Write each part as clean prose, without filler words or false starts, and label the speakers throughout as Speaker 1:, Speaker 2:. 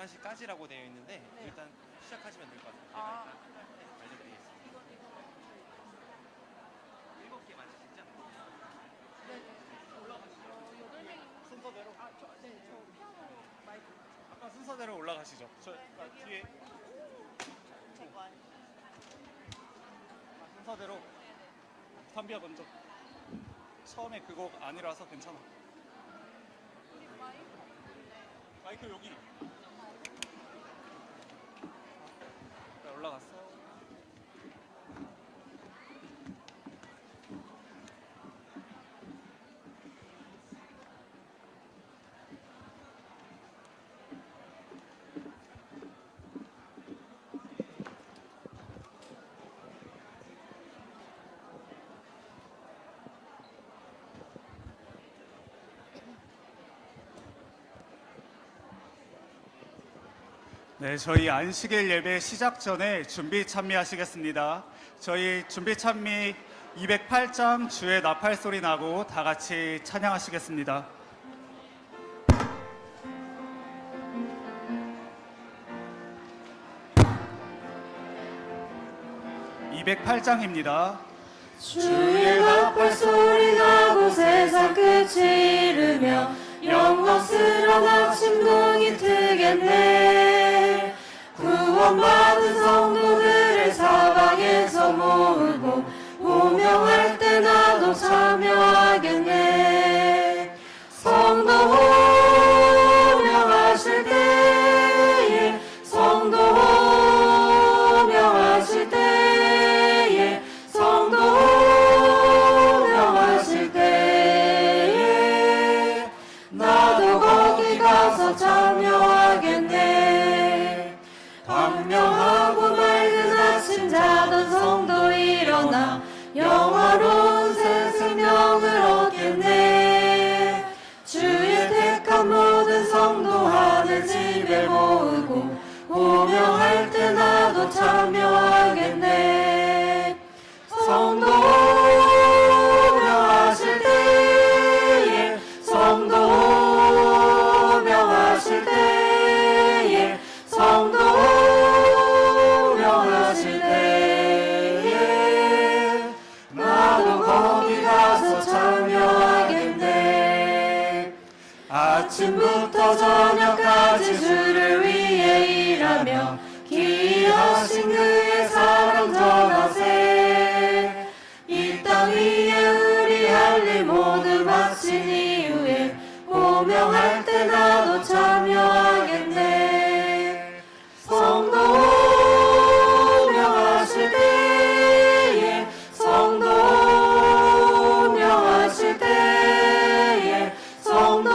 Speaker 1: 11시까지라고 되어 있는데
Speaker 2: 네.
Speaker 1: 일단 시작하시면 될 것 같아요.
Speaker 2: 아.
Speaker 1: 제가 일단 알려드리겠습니다.
Speaker 2: 이거
Speaker 1: 7개 맞으시죠?
Speaker 2: 네네.
Speaker 1: 올라가시죠.
Speaker 2: 8명이.
Speaker 1: 순서대로.
Speaker 2: 네, 저 피아노 마이크.
Speaker 1: 아까 순서대로 올라가시죠. 저
Speaker 2: 여기요?
Speaker 1: 뒤에
Speaker 2: 제거 아니에요.
Speaker 1: 순서대로. 담비야 먼저. 처음에 그거 아니라서 괜찮아.
Speaker 2: 우리 마이크?
Speaker 1: 마이크 여기. 자, 올라갔어. 네, 저희 안식일 예배 시작 전에 준비 찬미하시겠습니다. 저희 준비 찬미 208장 주의 나팔 소리 나고 다 같이 찬양하시겠습니다. 208장입니다.
Speaker 3: 주의 나팔 소리 나고 세상 끝이 이르며 영광스러운 아침동이 트겠네. 구원받은 성도들을 사방에서 모으고 호명할 때 나도 참여하겠네. 성도 호명하실 때에 성도 호명하실 때에 성도 호명하실 때에 나도 거기 가서 참여하겠네. 광명하고 맑은 아침 자던 성도 일어나 영화로운 새 생명을 얻겠네. 주의 택한 모든 성도 하늘 집에 모으고 호명할 때 나도 참여하겠네. 성도 호명하실 때에 성도 호명하실 때에 성도 호명하실 때에 나도 거기 가서 참여하겠네. 아침부터 저녁까지 주를 위해 일하며 기이하신 그의 사랑 전하세. 이 땅 위에 우리 할 일 모두 마친 이후에 호명할 때 나도 참여하겠네. 성도 호명하실 때에 성도 호명하실 때에 성도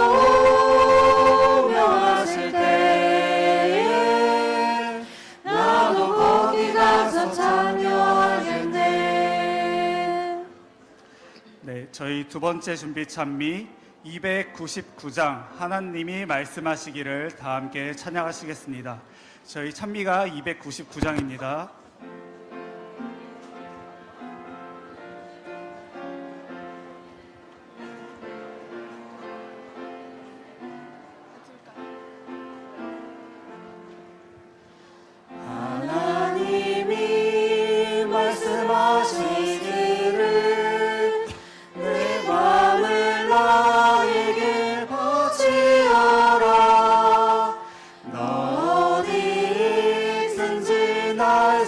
Speaker 3: 호명하실 때에 나도 거기 가서 참여하겠네.
Speaker 1: 네, 저희 두 번째 준비 찬미 299장 하나님이 말씀하시기를 다 함께 찬양하시겠습니다. 저희 찬미가 299장입니다.
Speaker 3: 하나님이 말씀하시기를 내 맘을 너에게 바치어라. 너 어디 있든지 날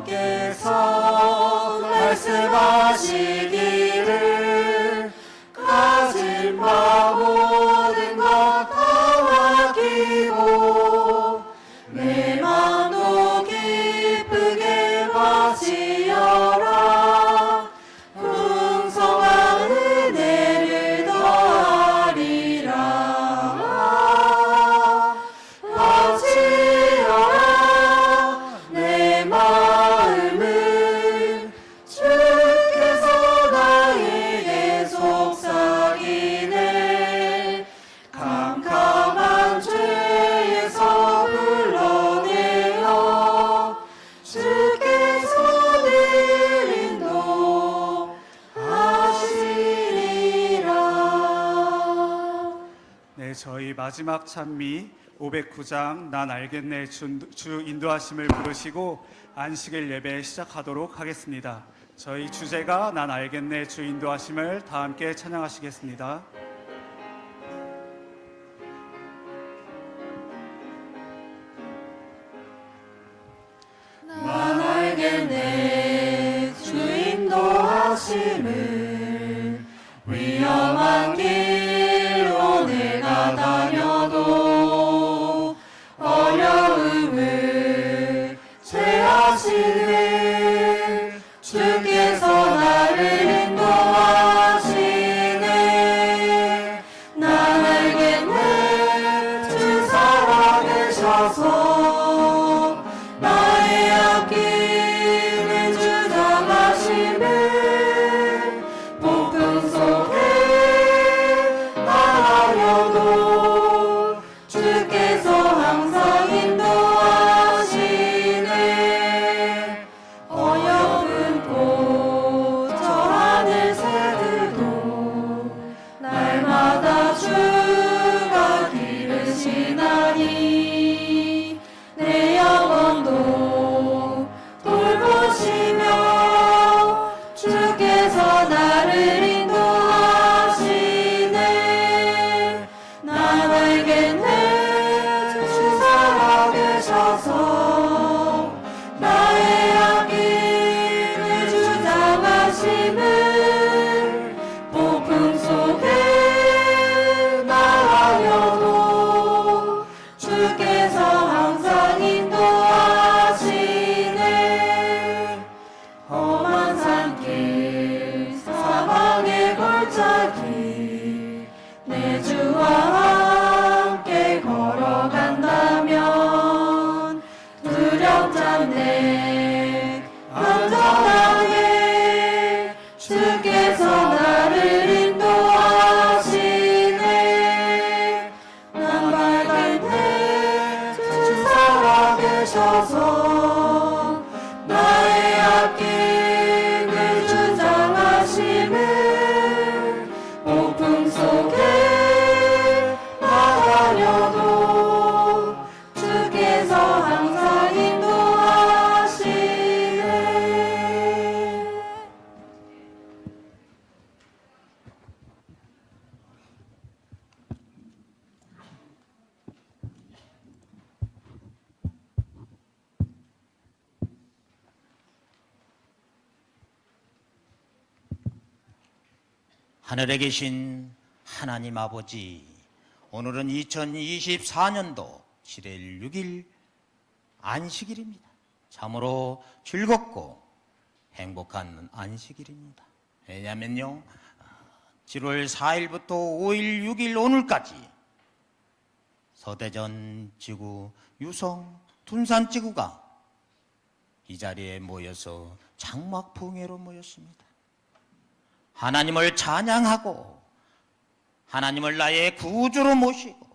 Speaker 3: 하나님께서 말씀하시기를 가진 바 모든 것 다 맡기고 내 맘도 기쁘게 바치어라. 풍성한 은혜를 더하리라. 바치어라 내 마음을. 주께서 나에게 속삭이네. 캄캄한 죄에서 불러내어 주께서 늘 인도하시리라.
Speaker 1: 네, 저희 마지막 찬미 509장 난 알겠네 주 인도하심을 부르시고 안식일 예배 시작하도록 하겠습니다. 저희 주제가 난 알겠네 주 인도하심을 다 함께 찬양하시겠습니다.
Speaker 3: 난 알겠네 주 인도하심을. 위험한 길로 내가 다녀도 어려움을 제하시네. 주께서 나를 인도하시네. 난 알겠네 주 살아계셔서 나의 앞길을 주장하시네. 폭풍 속에 나가려도 주께서 항상 인도하시네. 어여운 꽃 저 하늘 새들도 날마다 주가 기르시나니 내 영혼도 돌보시며 주께서 나를 인도하시네. 난 알겠네 주 살아계셔서 나의 앞길을 주장하시네. 폭풍 속에 나가려도 주께서 항상 인도하시네. 험한 산길 사방의 골짜기 내 주와 함께 걸어간다면 두렵지 않네. 안전하게 주께서 나를 인도하시네. 난 밝은데 주 살아계셔서 나의 앞길을 주장하시네. 폭풍 속에 나가려도 주께서 항상 인도하시네.
Speaker 4: 하늘에 계신 하나님 아버지, 오늘은 2024년도 7월 6일 안식일입니다. 참으로 즐겁고 행복한 안식일입니다. 왜냐하면요, 7월 4일부터 5일, 6일 오늘까지 서대전 지구, 유성, 둔산 지구가 이 자리에 모여서 장막풍회로 모였습니다. 하나님을 찬양하고 하나님을 나의 구주로 모시고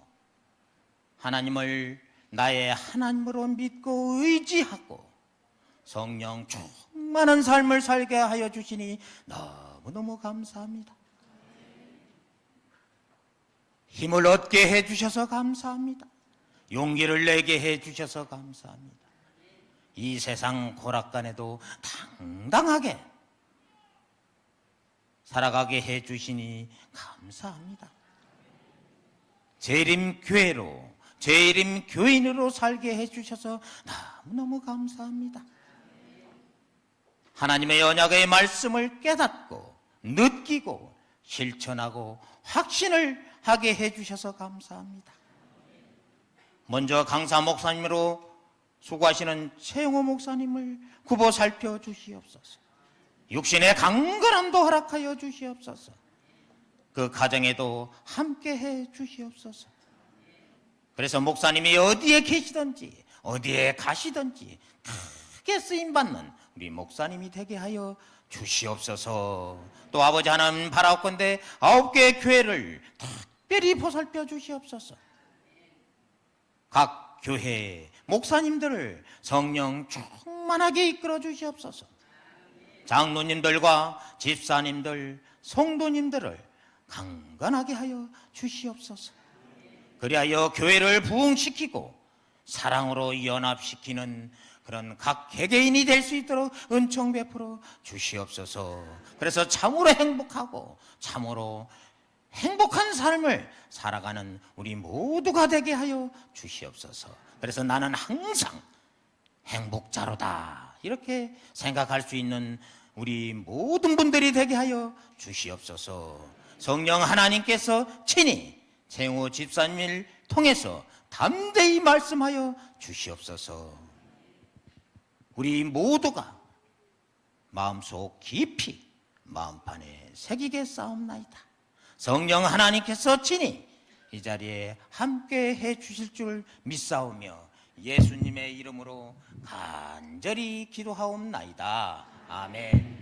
Speaker 4: 하나님을 나의 하나님으로 믿고 의지하고 성령 충만한 삶을 살게 하여 주시니 너무너무 감사합니다. 힘을 얻게 해주셔서 감사합니다. 용기를 내게 해주셔서 감사합니다. 이 세상 고락간에도 당당하게 살아가게 해주시니 감사합니다. 재림교회로, 재림교인으로 살게 해주셔서 너무너무 감사합니다. 하나님의 언약의 말씀을 깨닫고 느끼고 실천하고 확신을 하게 해주셔서 감사합니다. 먼저 강사 목사님으로 수고하시는 최영호 목사님을 굽어 살펴 주시옵소서. 육신의 강건함도 허락하여 주시옵소서. 그 가정에도 함께해 주시옵소서. 그래서 목사님이 어디에 계시든지 어디에 가시든지 크게 쓰임받는 우리 목사님이 되게 하여 주시옵소서. 또 아버지 하나님 바라옵건대 9개의 교회를 특별히 보살펴 주시옵소서. 각 교회 목사님들을 성령 충만하게 이끌어 주시옵소서. 장로님들과 집사님들, 성도님들을 강건하게 하여 주시옵소서. 그리하여 교회를 부흥시키고 사랑으로 연합시키는 그런 각 개개인이 될 수 있도록 은총 베풀어 주시옵소서. 그래서 참으로 행복하고 참으로 행복한 삶을 살아가는 우리 모두가 되게 하여 주시옵소서. 그래서 나는 항상 행복자로다 이렇게 생각할 수 있는 우리 모든 분들이 되게 하여 주시옵소서. 성령 하나님께서 친히 최영호 집사님을 통해서 담대히 말씀하여 주시옵소서. 우리 모두가 마음속 깊이 마음판에 새기게 싸움나이다. 성령 하나님께서 친히 이 자리에 함께 해 주실 줄 믿사오며 예수님의 이름으로 간절히 기도하옵나이다. 아멘.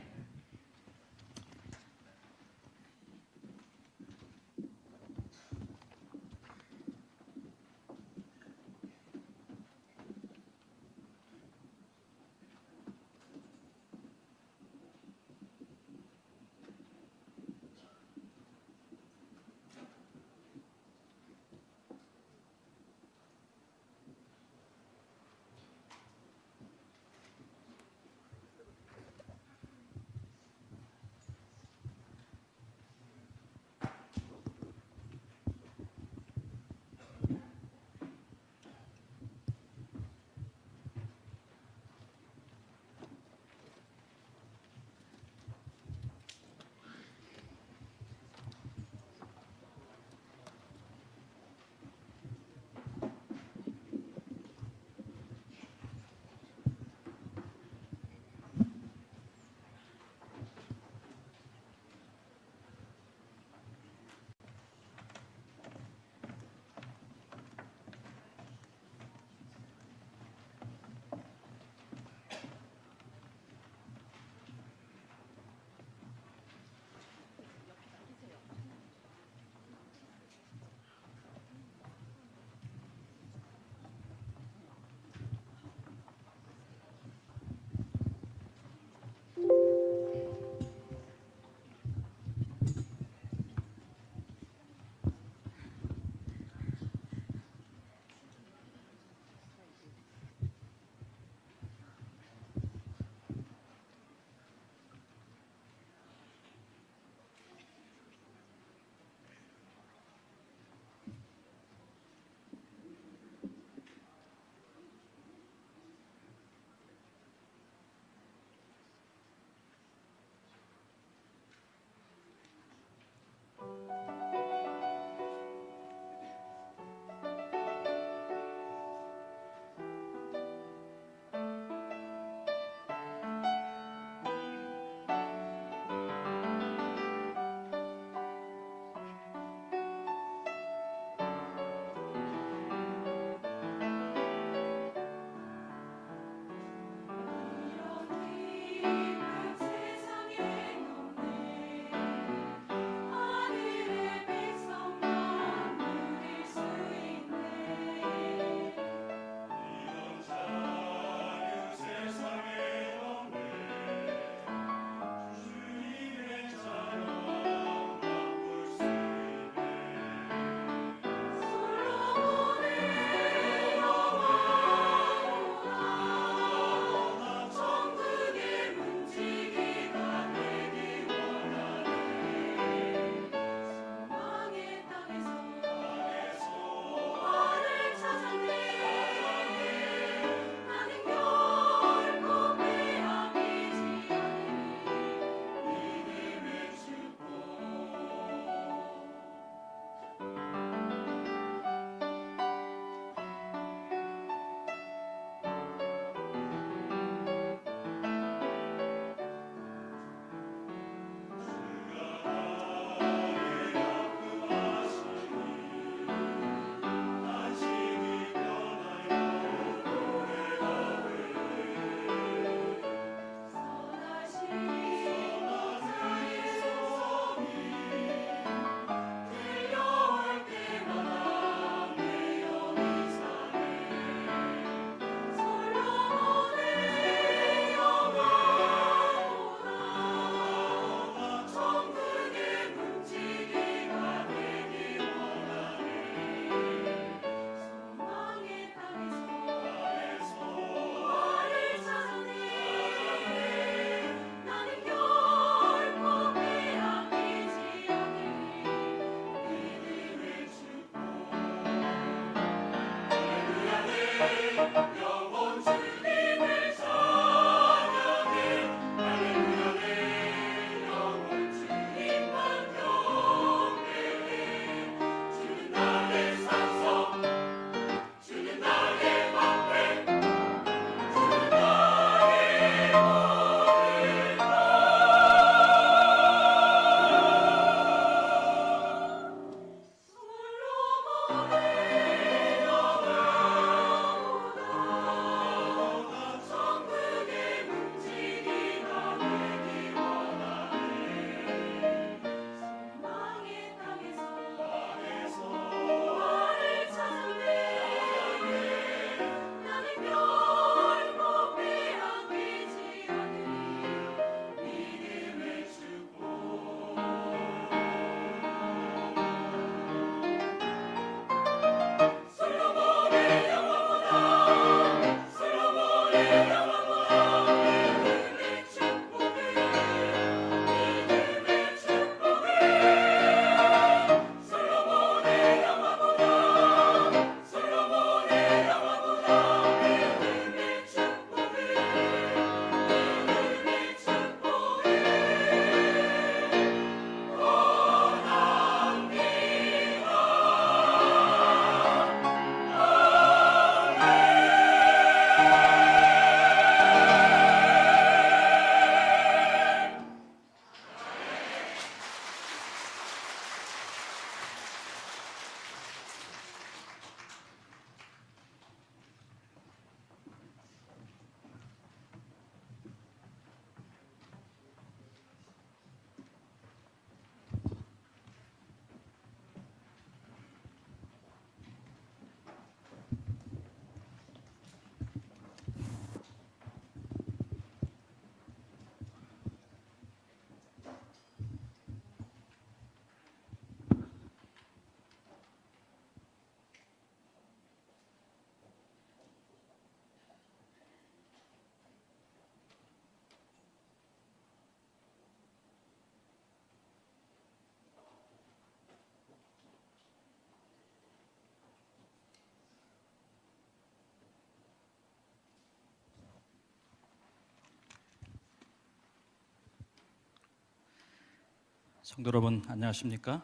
Speaker 5: 성도 여러분 안녕하십니까?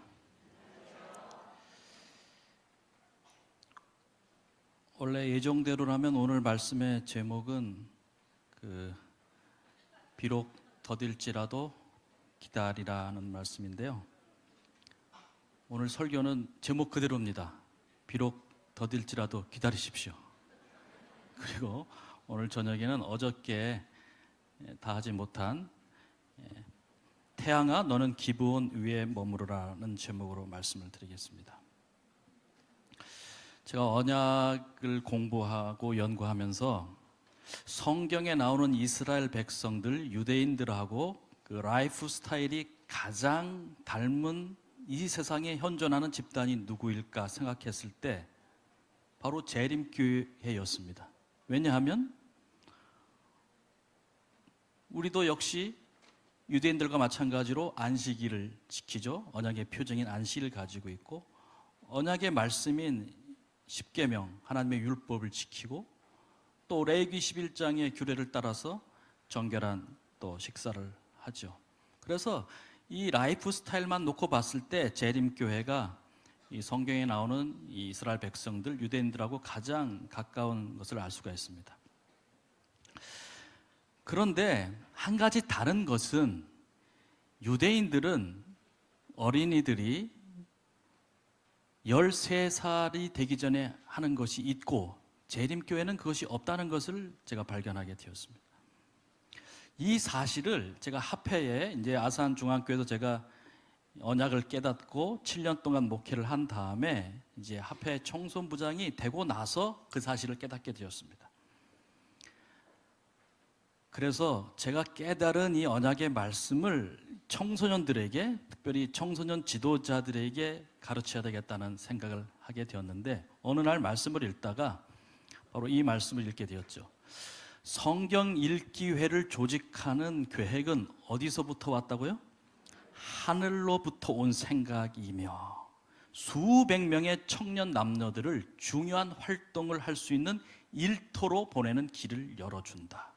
Speaker 5: 원래 예정대로라면 오늘 말씀의 제목은 비록 더딜지라도 기다리라는 말씀인데요. 오늘 설교는 제목 그대로입니다. 비록 더딜지라도 기다리십시오. 그리고 오늘 저녁에는 어저께 다 하지 못한 태양아 너는 기브온 위에 머무르라는 제목으로 말씀을 드리겠습니다. 제가 언약을 공부하고 연구하면서 성경에 나오는 이스라엘 백성들, 유대인들하고 그 라이프 스타일이 가장 닮은 이 세상에 현존하는 집단이 누구일까 생각했을 때 바로 재림교회였습니다. 왜냐하면 우리도 역시 유대인들과 마찬가지로 안식일을 지키죠. 언약의 표징인 안식일을 가지고 있고 언약의 말씀인 십계명, 하나님의 율법을 지키고 또 레위기 11장의 규례를 따라서 정결한 또 식사를 하죠. 그래서 이 라이프 스타일만 놓고 봤을 때 재림교회가 이 성경에 나오는 이 이스라엘 백성들, 유대인들하고 가장 가까운 것을 알 수가 있습니다. 그런데 한 가지 다른 것은 유대인들은 어린이들이 13살이 되기 전에 하는 것이 있고 재림교회는 그것이 없다는 것을 제가 발견하게 되었습니다. 이 사실을 제가 합회에 이제 아산 중앙교회에서 제가 언약을 깨닫고 7년 동안 목회를 한 다음에 이제 합회 청소부장이 되고 나서 그 사실을 깨닫게 되었습니다. 그래서 제가 깨달은 이 언약의 말씀을 청소년들에게, 특별히 청소년 지도자들에게 가르쳐야 되겠다는 생각을 하게 되었는데 어느 날 말씀을 읽다가 바로 이 말씀을 읽게 되었죠. 성경 읽기회를 조직하는 계획은 어디서부터 왔다고요? 하늘로부터 온 생각이며 수백 명의 청년 남녀들을 중요한 활동을 할 수 있는 일터로 보내는 길을 열어준다.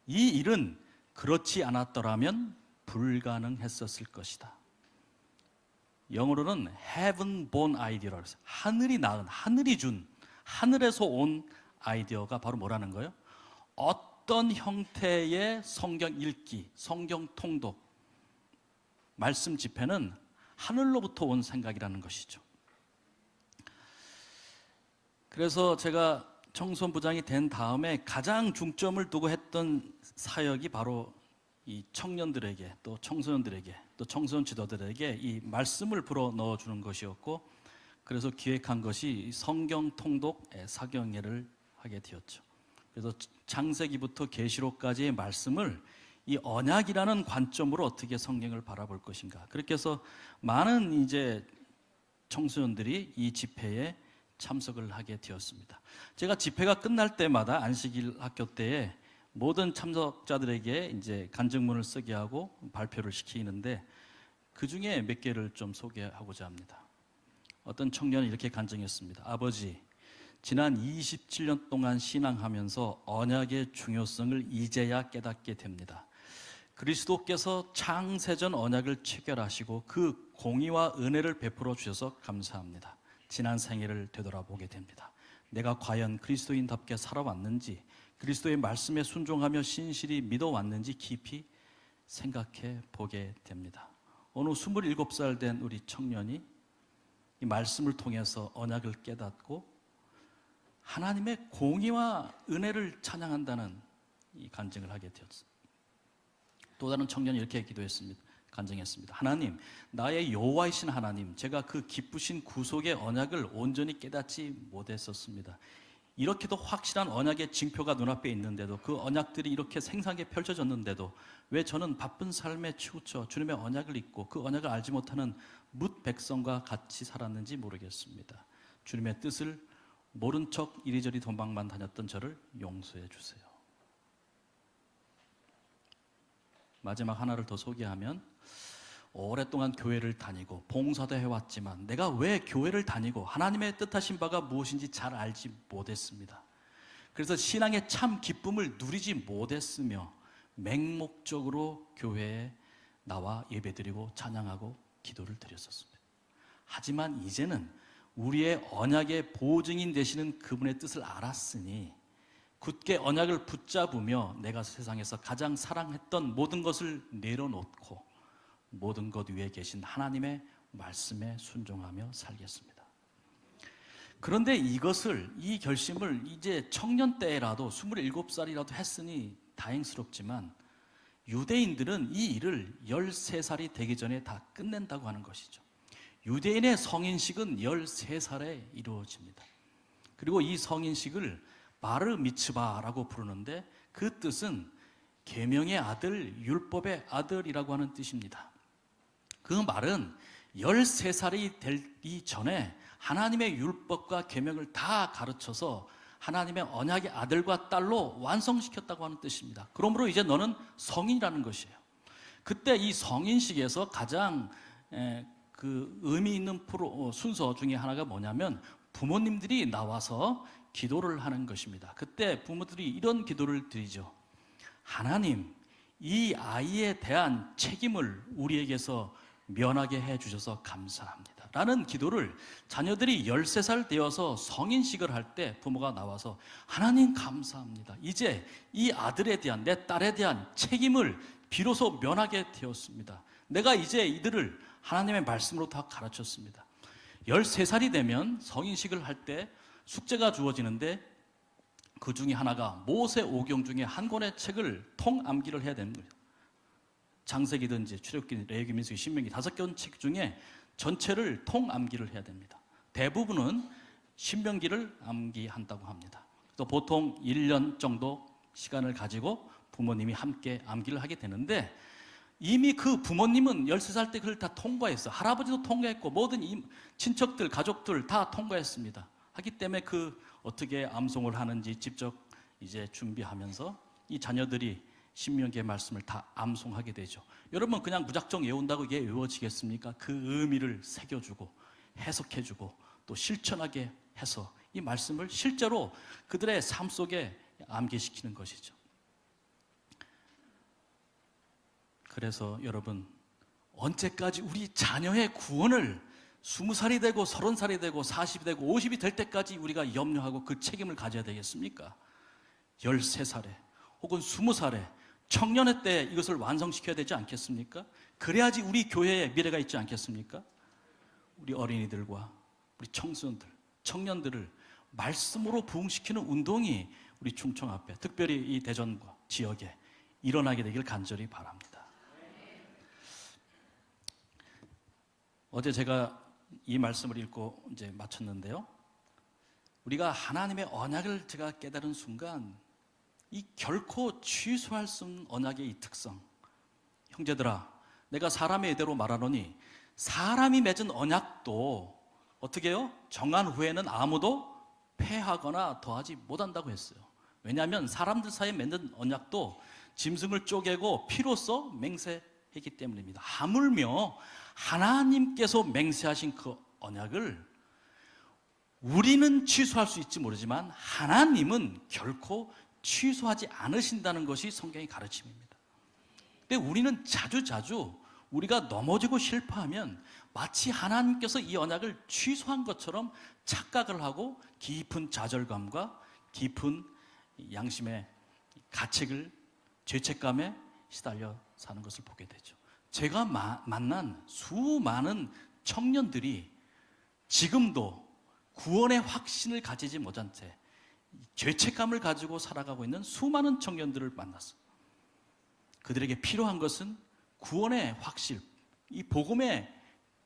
Speaker 5: 이 일은 그렇지 않았더라면 불가능했었을 것이다. 영어로는 heaven born idea라고 해서 하늘이 낳은, 하늘이 준, 하늘에서 온 아이디어가 바로 뭐라는 거예요? 어떤 형태의 성경 읽기, 성경 통독, 말씀 집회는 하늘로부터 온 생각이라는 것이죠. 그래서 제가 청소부장이 된 다음에 가장 중점을 두고 했던 사역이 바로 이 청년들에게 또 청소년들에게 또 청소년 지도들에게 이 말씀을 불어 넣어주는 것이었고 그래서 기획한 것이 성경 통독 사경회를 하게 되었죠. 그래서 창세기부터 계시록까지의 말씀을 이 언약이라는 관점으로 어떻게 성경을 바라볼 것인가. 그렇게 해서 많은 이제 청소년들이 이 집회에 참석을 하게 되었습니다. 제가 집회가 끝날 때마다 안식일 학교 때에 모든 참석자들에게 이제 간증문을 쓰게 하고 발표를 시키는데 그 중에 몇 개를 좀 소개하고자 합니다. 어떤 청년이 이렇게 간증했습니다. 아버지, 지난 27년 동안 신앙하면서 언약의 중요성을 이제야 깨닫게 됩니다. 그리스도께서 창세전 언약을 체결하시고 그 공의와 은혜를 베풀어 주셔서 감사합니다. 지난 생애를 되돌아보게 됩니다. 내가 과연 그리스도인답게 살아왔는지, 그리스도의 말씀에 순종하며 신실히 믿어왔는지 깊이 생각해 보게 됩니다. 어느 27살 된 우리 청년이 이 말씀을 통해서 언약을 깨닫고 하나님의 공의와 은혜를 찬양한다는 이 간증을 하게 되었습니다. 또 다른 청년이 이렇게 기도했습니다. 간증했습니다. 하나님, 나의 여호와이신 하나님, 제가 그 기쁘신 구속의 언약을 온전히 깨닫지 못했었습니다. 이렇게도 확실한 언약의 징표가 눈앞에 있는데도 그 언약들이 이렇게 생생하게 펼쳐졌는데도 왜 저는 바쁜 삶에 치우쳐 주님의 언약을 잊고 그 언약을 알지 못하는 뭇 백성과 같이 살았는지 모르겠습니다. 주님의 뜻을 모른 척 이리저리 도망만 다녔던 저를 용서해 주세요. 마지막 하나를 더 소개하면 오랫동안 교회를 다니고 봉사도 해왔지만 내가 왜 교회를 다니고 하나님의 뜻하신 바가 무엇인지 잘 알지 못했습니다. 그래서 신앙의 참 기쁨을 누리지 못했으며 맹목적으로 교회에 나와 예배드리고 찬양하고 기도를 드렸었습니다. 하지만 이제는 우리의 언약의 보증인 되시는 그분의 뜻을 알았으니 굳게 언약을 붙잡으며 내가 세상에서 가장 사랑했던 모든 것을 내려놓고 모든 것 위에 계신 하나님의 말씀에 순종하며 살겠습니다. 그런데 이 결심을 이제 청년 때라도 27살이라도 했으니 다행스럽지만 유대인들은 이 일을 13살이 되기 전에 다 끝낸다고 하는 것이죠. 유대인의 성인식은 13살에 이루어집니다. 그리고 이 성인식을 바르 미츠바라고 부르는데 그 뜻은 계명의 아들, 율법의 아들이라고 하는 뜻입니다. 그 말은 13살이 되기 전에 하나님의 율법과 계명을 다 가르쳐서 하나님의 언약의 아들과 딸로 완성시켰다고 하는 뜻입니다. 그러므로 이제 너는 성인이라는 것이에요. 그때 이 성인식에서 가장 그 의미 있는 순서 중에 하나가 뭐냐면 부모님들이 나와서 기도를 하는 것입니다. 그때 부모들이 이런 기도를 드리죠. 하나님, 이 아이에 대한 책임을 우리에게서 면하게 해주셔서 감사합니다 라는 기도를 자녀들이 13살 되어서 성인식을 할 때 부모가 나와서 하나님 감사합니다, 이제 이 아들에 대한, 내 딸에 대한 책임을 비로소 면하게 되었습니다. 내가 이제 이들을 하나님의 말씀으로 다 가르쳤습니다. 13살이 되면 성인식을 할 때 숙제가 주어지는데 그 중에 하나가 모세오경 중에 한 권의 책을 통암기를 해야 되는 거예요. 장세기든지 출애굽기, 레위기, 민수기, 신명기 5권 책 중에 전체를 통암기를 해야 됩니다. 대부분은 신명기를 암기한다고 합니다. 그래서 보통 1년 정도 시간을 가지고 부모님이 함께 암기를 하게 되는데 이미 그 부모님은 13살 때 그걸 다 통과했어. 할아버지도 통과했고 모든 친척들, 가족들 다 통과했습니다. 하기 때문에 그 어떻게 암송을 하는지 직접 이제 준비하면서 이 자녀들이 신명기의 말씀을 다 암송하게 되죠. 여러분 그냥 무작정 외운다고 이게 외워지겠습니까? 그 의미를 새겨주고 해석해주고 또 실천하게 해서 이 말씀을 실제로 그들의 삶 속에 암기시키는 것이죠. 그래서 여러분 언제까지 우리 자녀의 구원을 20살이 되고 30살이 되고 40이 되고 50이 될 때까지 우리가 염려하고 그 책임을 가져야 되겠습니까? 13살에 혹은 20살에 청년의 때 이것을 완성시켜야 되지 않겠습니까? 그래야지 우리 교회에 미래가 있지 않겠습니까? 우리 어린이들과 우리 청소년들, 청년들을 말씀으로 부흥시키는 운동이 우리 충청 앞에 특별히 이 대전과 지역에 일어나게 되길 간절히 바랍니다. 어제 제가 이 말씀을 읽고 이제 마쳤는데요. 우리가 하나님의 언약을 제가 깨달은 순간 이 결코 취소할 수 없는 언약의 이 특성. 형제들아, 내가 사람의 예대로 말하노니 사람이 맺은 언약도 어떻게 해요? 정한 후에는 아무도 폐하거나 더하지 못한다고 했어요. 왜냐하면 사람들 사이에 맺는 언약도 짐승을 쪼개고 피로써 맹세했기 때문입니다. 하물며 하나님께서 맹세하신 그 언약을 우리는 취소할 수 있지 모르지만 하나님은 결코 취소하지 않으신다는 것이 성경의 가르침입니다. 근데 우리는 자주 우리가 넘어지고 실패하면 마치 하나님께서 이 언약을 취소한 것처럼 착각을 하고 깊은 좌절감과 깊은 양심의 가책을, 죄책감에 시달려 사는 것을 보게 되죠. 제가 만난 수많은 청년들이 지금도 구원의 확신을 가지지 못한 채 죄책감을 가지고 살아가고 있는 수많은 청년들을 만났어요. 그들에게 필요한 것은 구원의 확실, 이 복음의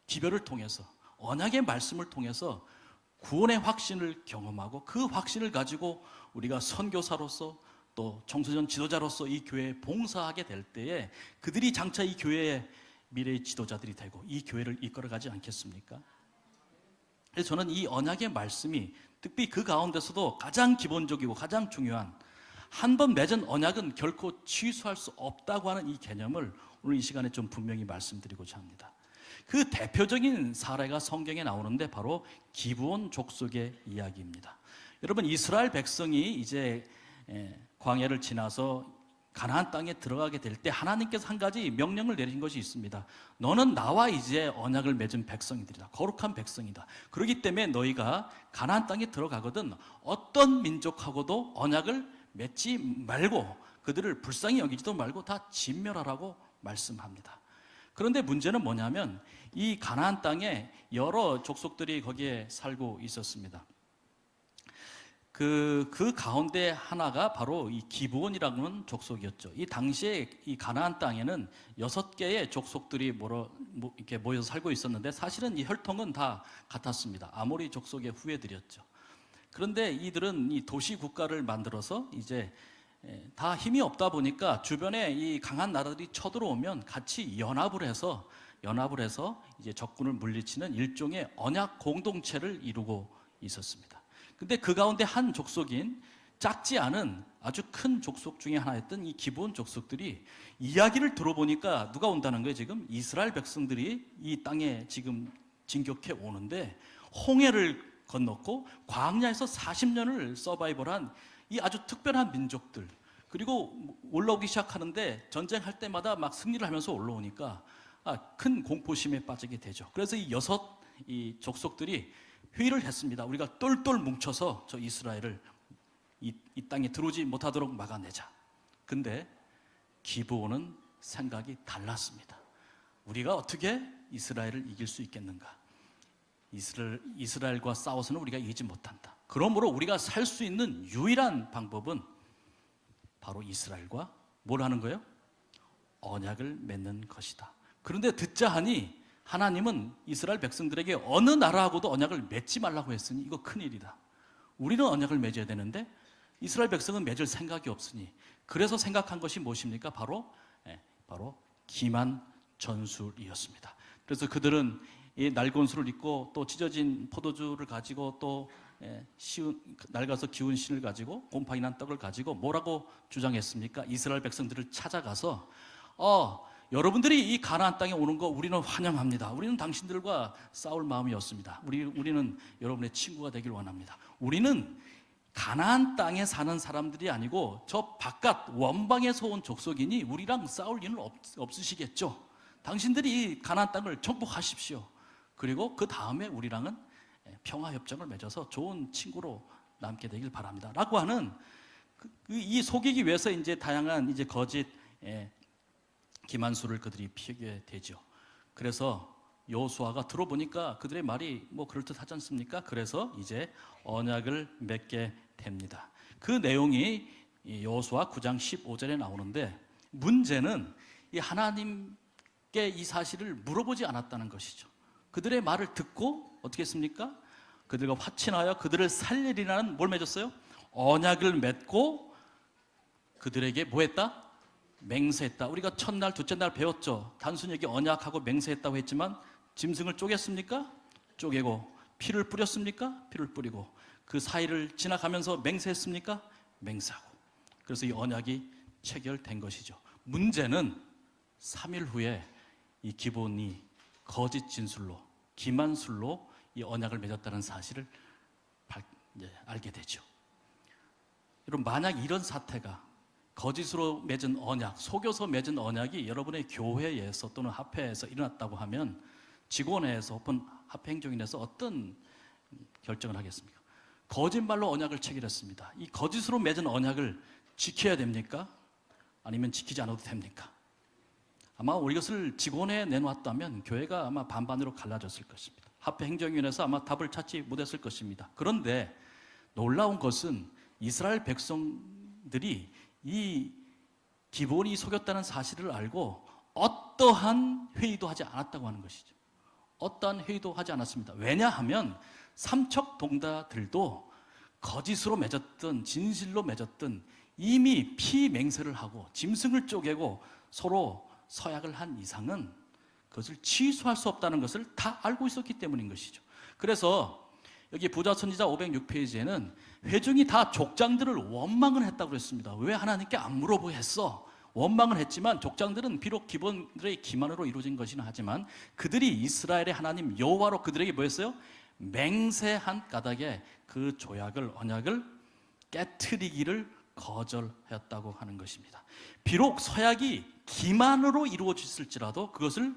Speaker 5: 기별을 통해서, 언약의 말씀을 통해서 구원의 확신을 경험하고 그 확신을 가지고 우리가 선교사로서 또 청소년 지도자로서 이 교회에 봉사하게 될 때에 그들이 장차 이 교회의 미래의 지도자들이 되고 이 교회를 이끌어가지 않겠습니까? 그래서 저는 이 언약의 말씀이 특히 그 가운데서도 가장 기본적이고 가장 중요한 한 번 맺은 언약은 결코 취소할 수 없다고 하는 이 개념을 오늘 이 시간에 좀 분명히 말씀드리고자 합니다. 그 대표적인 사례가 성경에 나오는데 바로 기브온 족속의 이야기입니다. 여러분 이스라엘 백성이 이제 광야를 지나서 가나안 땅에 들어가게 될 때 하나님께서 한 가지 명령을 내린 것이 있습니다. 너는 나와 이제 언약을 맺은 백성이들이다. 거룩한 백성이다. 그렇기 때문에 너희가 가나안 땅에 들어가거든 어떤 민족하고도 언약을 맺지 말고 그들을 불쌍히 여기지도 말고 다 진멸하라고 말씀합니다. 그런데 문제는 뭐냐면 이 가나안 땅에 여러 족속들이 거기에 살고 있었습니다. 그 가운데 하나가 바로 이 기브온이라는 족속이었죠. 이 당시에 이 가나안 땅에는 6개의 족속들이 이렇게 모여서 살고 있었는데 사실은 이 혈통은 다 같았습니다. 아모리 족속의 후예들이었죠. 그런데 이들은 이 도시 국가를 만들어서 이제 다 힘이 없다 보니까 주변에 이 강한 나라들이 쳐들어오면 같이 연합을 해서 이제 적군을 물리치는 일종의 언약 공동체를 이루고 있었습니다. 근데 그 가운데 한 족속인 작지 않은 아주 큰 족속 중에 하나였던 이 기브온 족속들이 이야기를 들어보니까 누가 온다는 거예요? 지금 이스라엘 백성들이 이 땅에 지금 진격해 오는데 홍해를 건넜고 광야에서 40년을 서바이벌한 이 아주 특별한 민족들, 그리고 올라오기 시작하는데 전쟁할 때마다 막 승리를 하면서 올라오니까 큰 공포심에 빠지게 되죠. 그래서 이 족속들이 회의를 했습니다. 우리가 똘똘 뭉쳐서 저 이스라엘을 이 땅에 들어오지 못하도록 막아내자. 근데 기브온은 생각이 달랐습니다. 우리가 어떻게 이스라엘을 이길 수 있겠는가? 이스라엘과 싸워서는 우리가 이기지 못한다. 그러므로 우리가 살 수 있는 유일한 방법은 바로 이스라엘과 뭘 하는 거예요? 언약을 맺는 것이다. 그런데 듣자 하니 하나님은 이스라엘 백성들에게 어느 나라하고도 언약을 맺지 말라고 했으니 이거 큰일이다. 우리는 언약을 맺어야 되는데 이스라엘 백성은 맺을 생각이 없으니 그래서 생각한 것이 무엇입니까? 바로 기만 전술이었습니다. 그래서 그들은 이 낡은 술을 입고 또 찢어진 포도주를 가지고 또 낡아서 기운 신을 가지고 곰팡이 난 떡을 가지고 뭐라고 주장했습니까? 이스라엘 백성들을 찾아가서 여러분들이 이 가나안 땅에 오는 거 우리는 환영합니다. 우리는 당신들과 싸울 마음이 없습니다. 우리는 여러분의 친구가 되길 원합니다. 우리는 가나안 땅에 사는 사람들이 아니고 저 바깥 원방에서 온 족속이니 우리랑 싸울 일은 없으시겠죠. 당신들이 이 가나안 땅을 정복하십시오. 그리고 그 다음에 우리랑은 평화협정을 맺어서 좋은 친구로 남게 되길 바랍니다. 라고 하는 이 속이기 위해서 이제 다양한 이제 거짓 기만수를 그들이 피우게 되죠. 그래서 여호수아가 들어보니까 그들의 말이 뭐 그럴듯하지 않습니까? 그래서 이제 언약을 맺게 됩니다. 그 내용이 여호수아 9장 15절에 나오는데 문제는 이 하나님께 이 사실을 물어보지 않았다는 것이죠. 그들의 말을 듣고 어떻게 했습니까? 그들과 화친하여 그들을 살리리라는 뭘 맺었어요? 언약을 맺고 그들에게 뭐 했다? 맹세했다. 우리가 첫날, 둘째 날 배웠죠. 단순히 여기 언약하고 맹세했다고 했지만 짐승을 쪼갰습니까? 쪼개고. 피를 뿌렸습니까? 피를 뿌리고. 그 사이를 지나가면서 맹세했습니까? 맹세하고. 그래서 이 언약이 체결된 것이죠. 문제는 3일 후에 이 기브온이 거짓 진술로, 기만술로 이 언약을 맺었다는 사실을 알게 되죠. 여러분, 만약 이런 사태가 거짓으로 맺은 언약, 속여서 맺은 언약이 여러분의 교회에서 또는 합회에서 일어났다고 하면 직원회에서 혹은 합회행정인에서 어떤 결정을 하겠습니까? 거짓말로 언약을 체결했습니다. 이 거짓으로 맺은 언약을 지켜야 됩니까? 아니면 지키지 않아도 됩니까? 아마 이것을 직원회에 내놓았다면 교회가 아마 반반으로 갈라졌을 것입니다. 합회행정위원회에서 아마 답을 찾지 못했을 것입니다. 그런데 놀라운 것은 이스라엘 백성들이 이 기브온이 속였다는 사실을 알고 어떠한 회의도 하지 않았다고 하는 것이죠. 어떠한 회의도 하지 않았습니다. 왜냐하면 삼척동다들도 거짓으로 맺었든 진실로 맺었든 이미 피맹세를 하고 짐승을 쪼개고 서로 서약을 한 이상은 그것을 취소할 수 없다는 것을 다 알고 있었기 때문인 것이죠. 그래서 여기 부자 선지자 506페이지에는 회중이 다 족장들을 원망을 했다고 그랬습니다. 왜 하나님께 안 물어보고 했어? 원망을 했지만 족장들은 비록 기본들의 기만으로 이루어진 것이긴 하지만 그들이 이스라엘의 하나님 여호와로 그들에게 뭐 했어요? 맹세한 까닭에 그 조약을, 언약을 깨트리기를 거절하였다고 하는 것입니다. 비록 서약이 기만으로 이루어졌을지라도 그것을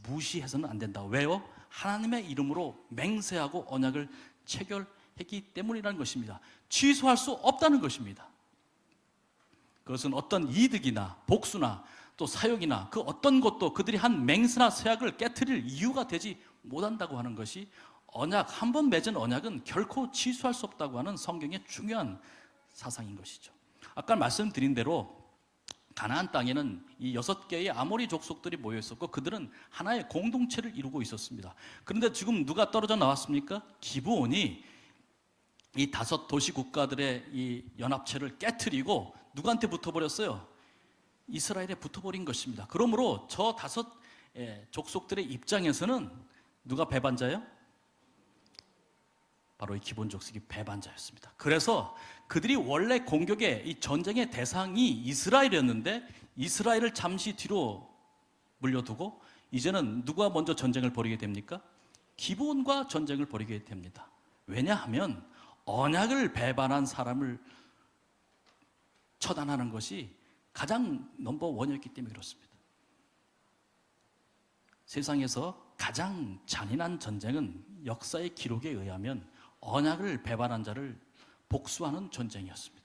Speaker 5: 무시해서는 안 된다. 왜요? 하나님의 이름으로 맹세하고 언약을 체결했기 때문이라는 것입니다. 취소할 수 없다는 것입니다. 그것은 어떤 이득이나 복수나 또 사욕이나 그 어떤 것도 그들이 한 맹세나 서약을 깨트릴 이유가 되지 못한다고 하는 것이 언약, 한 번 맺은 언약은 결코 취소할 수 없다고 하는 성경의 중요한 사상인 것이죠. 아까 말씀드린 대로 가나안 땅에는 이 6개의 아모리 족속들이 모여 있었고 그들은 하나의 공동체를 이루고 있었습니다. 그런데 지금 누가 떨어져 나왔습니까? 기브온이 이 5 도시 국가들의 이 연합체를 깨트리고 누구한테 붙어버렸어요? 이스라엘에 붙어버린 것입니다. 그러므로 저 5 족속들의 입장에서는 누가 배반자예요? 바로 이 기브온 족속이 배반자였습니다. 그래서 그들이 원래 공격의 이 전쟁의 대상이 이스라엘이었는데 이스라엘을 잠시 뒤로 물려두고 이제는 누가 먼저 전쟁을 벌이게 됩니까? 기브온과 전쟁을 벌이게 됩니다. 왜냐하면 언약을 배반한 사람을 처단하는 것이 가장 넘버원이었기 때문에 그렇습니다. 세상에서 가장 잔인한 전쟁은 역사의 기록에 의하면 언약을 배반한 자를 복수하는 전쟁이었습니다.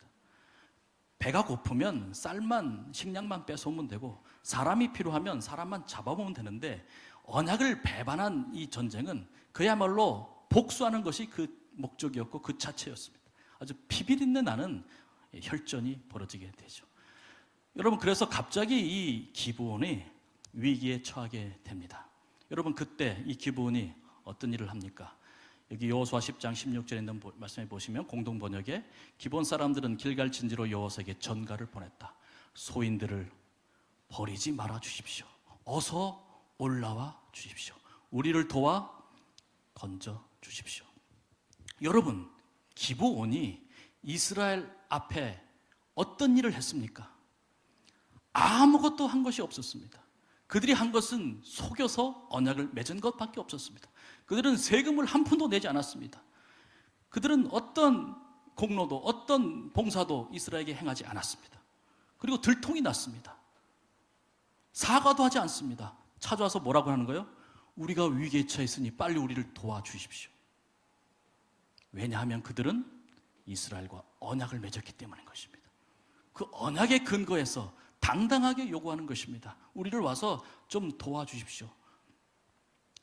Speaker 5: 배가 고프면 쌀만, 식량만 뺏어오면 되고 사람이 필요하면 사람만 잡아보면 되는데 언약을 배반한 이 전쟁은 그야말로 복수하는 것이 그 목적이었고 그 자체였습니다. 아주 피비린내 나는 혈전이 벌어지게 되죠. 여러분, 그래서 갑자기 이 기브온이 위기에 처하게 됩니다. 여러분, 그때 이 기브온이 어떤 일을 합니까? 여기 여호수아 10장 16절에 있는 말씀에 보시면 공동 번역에 기브온 사람들은 길갈 진지로 여호와에게 전가를 보냈다. 소인들을 버리지 말아 주십시오. 어서 올라와 주십시오. 우리를 도와 건져 주십시오. 여러분, 기브온이 이스라엘 앞에 어떤 일을 했습니까? 아무것도 한 것이 없었습니다. 그들이 한 것은 속여서 언약을 맺은 것밖에 없었습니다. 그들은 세금을 한 푼도 내지 않았습니다. 그들은 어떤 공로도 어떤 봉사도 이스라엘에게 행하지 않았습니다. 그리고 들통이 났습니다. 사과도 하지 않습니다. 찾아와서 뭐라고 하는 거예요? 우리가 위기에 처했으니 빨리 우리를 도와주십시오. 왜냐하면 그들은 이스라엘과 언약을 맺었기 때문인 것입니다. 그 언약의 근거에서 당당하게 요구하는 것입니다. 우리를 와서 좀 도와주십시오.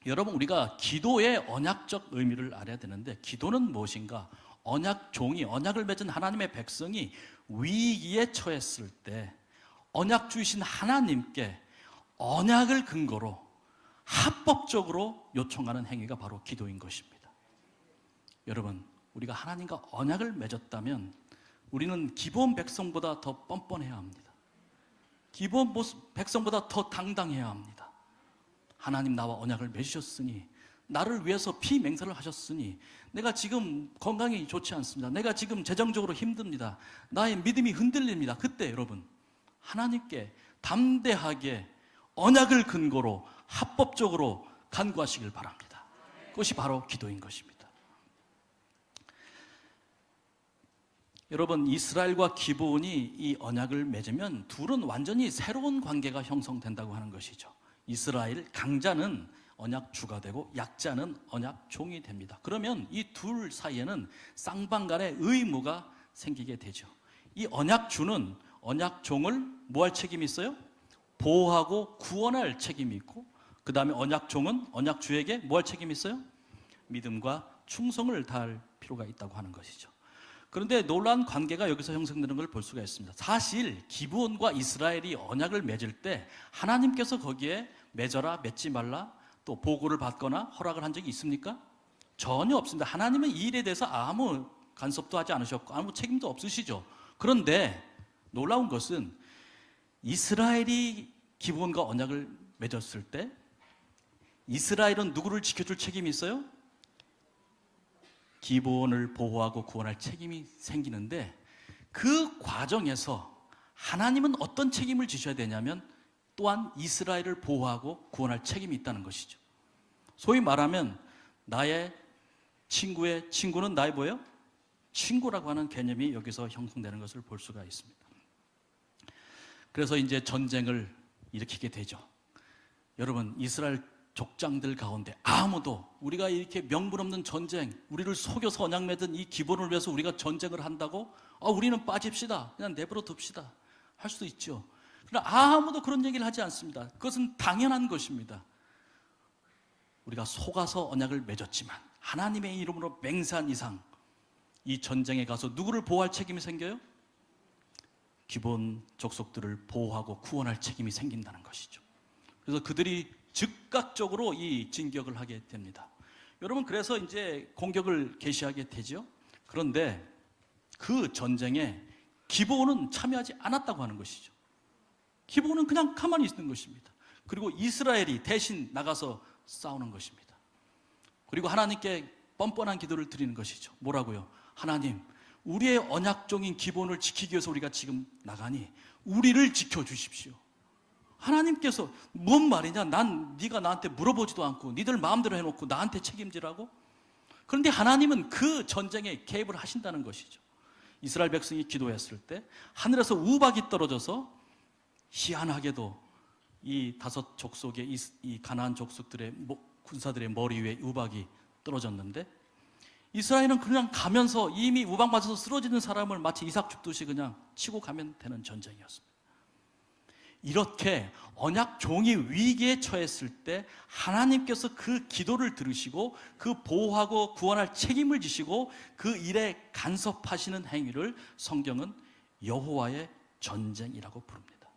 Speaker 5: 여러분, 우리가 기도의 언약적 의미를 알아야 되는데 기도는 무엇인가? 언약을 맺은 하나님의 백성이 위기에 처했을 때 언약 주이신 하나님께 언약을 근거로 합법적으로 요청하는 행위가 바로 기도인 것입니다. 여러분, 우리가 하나님과 언약을 맺었다면 우리는 기본 백성보다 더 뻔뻔해야 합니다. 기본 백성보다 더 당당해야 합니다. 하나님, 나와 언약을 맺으셨으니, 나를 위해서 피맹세를 하셨으니, 내가 지금 건강이 좋지 않습니다. 내가 지금 재정적으로 힘듭니다. 나의 믿음이 흔들립니다. 그때 여러분, 하나님께 담대하게 언약을 근거로 합법적으로 간구하시길 바랍니다. 그것이 바로 기도인 것입니다. 여러분, 이스라엘과 기브온이 이 언약을 맺으면 둘은 완전히 새로운 관계가 형성된다고 하는 것이죠. 이스라엘 강자는 언약 주가 되고 약자는 언약 종이 됩니다. 그러면 이 둘 사이에는 쌍방간의 의무가 생기게 되죠. 이 언약 주는 언약 종을 뭐 할 책임이 있어요? 보호하고 구원할 책임이 있고, 그 다음에 언약 종은 언약 주에게 뭐 할 책임이 있어요? 믿음과 충성을 다할 필요가 있다고 하는 것이죠. 그런데 놀라운 관계가 여기서 형성되는 걸 볼 수가 있습니다. 사실 기브온과 이스라엘이 언약을 맺을 때 하나님께서 거기에 맺어라, 맺지 말라, 또 보고를 받거나 허락을 한 적이 있습니까? 전혀 없습니다. 하나님은 이 일에 대해서 아무 간섭도 하지 않으셨고 아무 책임도 없으시죠. 그런데 놀라운 것은 이스라엘이 기브온과 언약을 맺었을 때 이스라엘은 누구를 지켜줄 책임이 있어요? 기브온을 보호하고 구원할 책임이 생기는데, 그 과정에서 하나님은 어떤 책임을 지셔야 되냐면 또한 이스라엘을 보호하고 구원할 책임이 있다는 것이죠. 소위 말하면 나의 친구의 친구는 나의 뭐예요? 친구라고 하는 개념이 여기서 형성되는 것을 볼 수가 있습니다. 그래서 이제 전쟁을 일으키게 되죠. 여러분, 이스라엘 족장들 가운데 아무도 우리가 이렇게 명분 없는 전쟁, 우리를 속여서 언약 맺은 이 기본을 위해서 우리가 전쟁을 한다고? 우리는 빠집시다, 그냥 내버려 둡시다 할 수도 있죠. 그러나 아무도 그런 얘기를 하지 않습니다. 그것은 당연한 것입니다. 우리가 속아서 언약을 맺었지만 하나님의 이름으로 맹세한 이상 이 전쟁에 가서 누구를 보호할 책임이 생겨요? 기본 족속들을 보호하고 구원할 책임이 생긴다는 것이죠. 그래서 그들이 즉각적으로 이 진격을 하게 됩니다. 여러분, 그래서 이제 공격을 개시하게 되죠. 그런데 그 전쟁에 기브온은 참여하지 않았다고 하는 것이죠. 기브온은 그냥 가만히 있는 것입니다. 그리고 이스라엘이 대신 나가서 싸우는 것입니다. 그리고 하나님께 뻔뻔한 기도를 드리는 것이죠. 뭐라고요? 하나님, 우리의 언약종인 기본을 지키기 위해서 우리가 지금 나가니 우리를 지켜주십시오. 하나님께서 뭔 말이냐? 네가 나한테 물어보지도 않고 니들 마음대로 해놓고 나한테 책임지라고? 그런데 하나님은 그 전쟁에 개입을 하신다는 것이죠. 이스라엘 백성이 기도했을 때 하늘에서 우박이 떨어져서 희한하게도 이 5 족속의 이 가나안 족속들의 군사들의 머리 위에 우박이 떨어졌는데 이스라엘은 그냥 가면서 이미 우박 맞아서 쓰러지는 사람을 마치 이삭 줍듯이 그냥 치고 가면 되는 전쟁이었습니다. 이렇게 언약 종이 위기에 처했을 때 하나님께서 그 기도를 들으시고 그 보호하고 구원할 책임을 지시고 그 일에 간섭하시는 행위를 성경은 여호와의 전쟁이라고 부릅니다.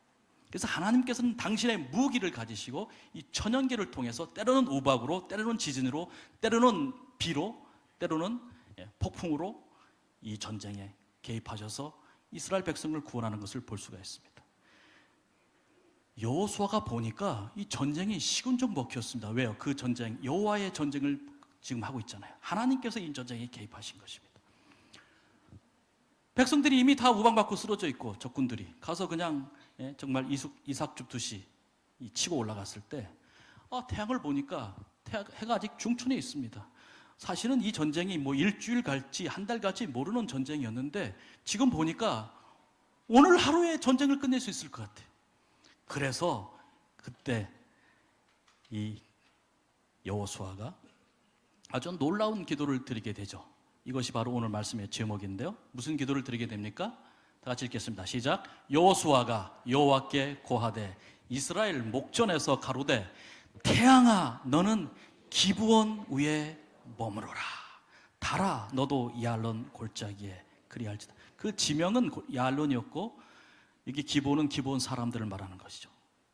Speaker 5: 그래서 하나님께서는 당신의 무기를 가지시고 이 천연계를 통해서 때로는 우박으로, 때로는 지진으로, 때로는 비로, 때로는 폭풍으로 이 전쟁에 개입하셔서 이스라엘 백성을 구원하는 것을 볼 수가 있습니다. 여호수아가 보니까 이 전쟁이 시군적 먹혔습니다. 왜요? 그 전쟁, 여호와의 전쟁을 지금 하고 있잖아요. 하나님께서 이 전쟁에 개입하신 것입니다. 백성들이 이미 다 우박맞고 쓰러져 있고 적군들이 가서 그냥 정말 이삭 줍듯이 치고 올라갔을 때 태양을 보니까 해가 아직 중천에 있습니다. 사실은 이 전쟁이 뭐 일주일 갈지 한 달 갈지 모르는 전쟁이었는데 지금 보니까 오늘 하루에 전쟁을 끝낼 수 있을 것 같아요. 그래서 그때 이 여호수아가 아주 놀라운 기도를 드리게 되죠. 이것이 바로 오늘 말씀의 제목인데요. 무슨 기도를 드리게 됩니까? 다 같이 읽겠습니다. 시작. 여호수아가 여호와께 고하되 이스라엘 목전에서 가로되 태양아 너는 기브온 위에 머무르라. 달아 너도 야알론 골짜기에 그리할지다. 그 지명은 야알론이었고 여기 기브온은 기브온 사람들을 말하는 것이죠.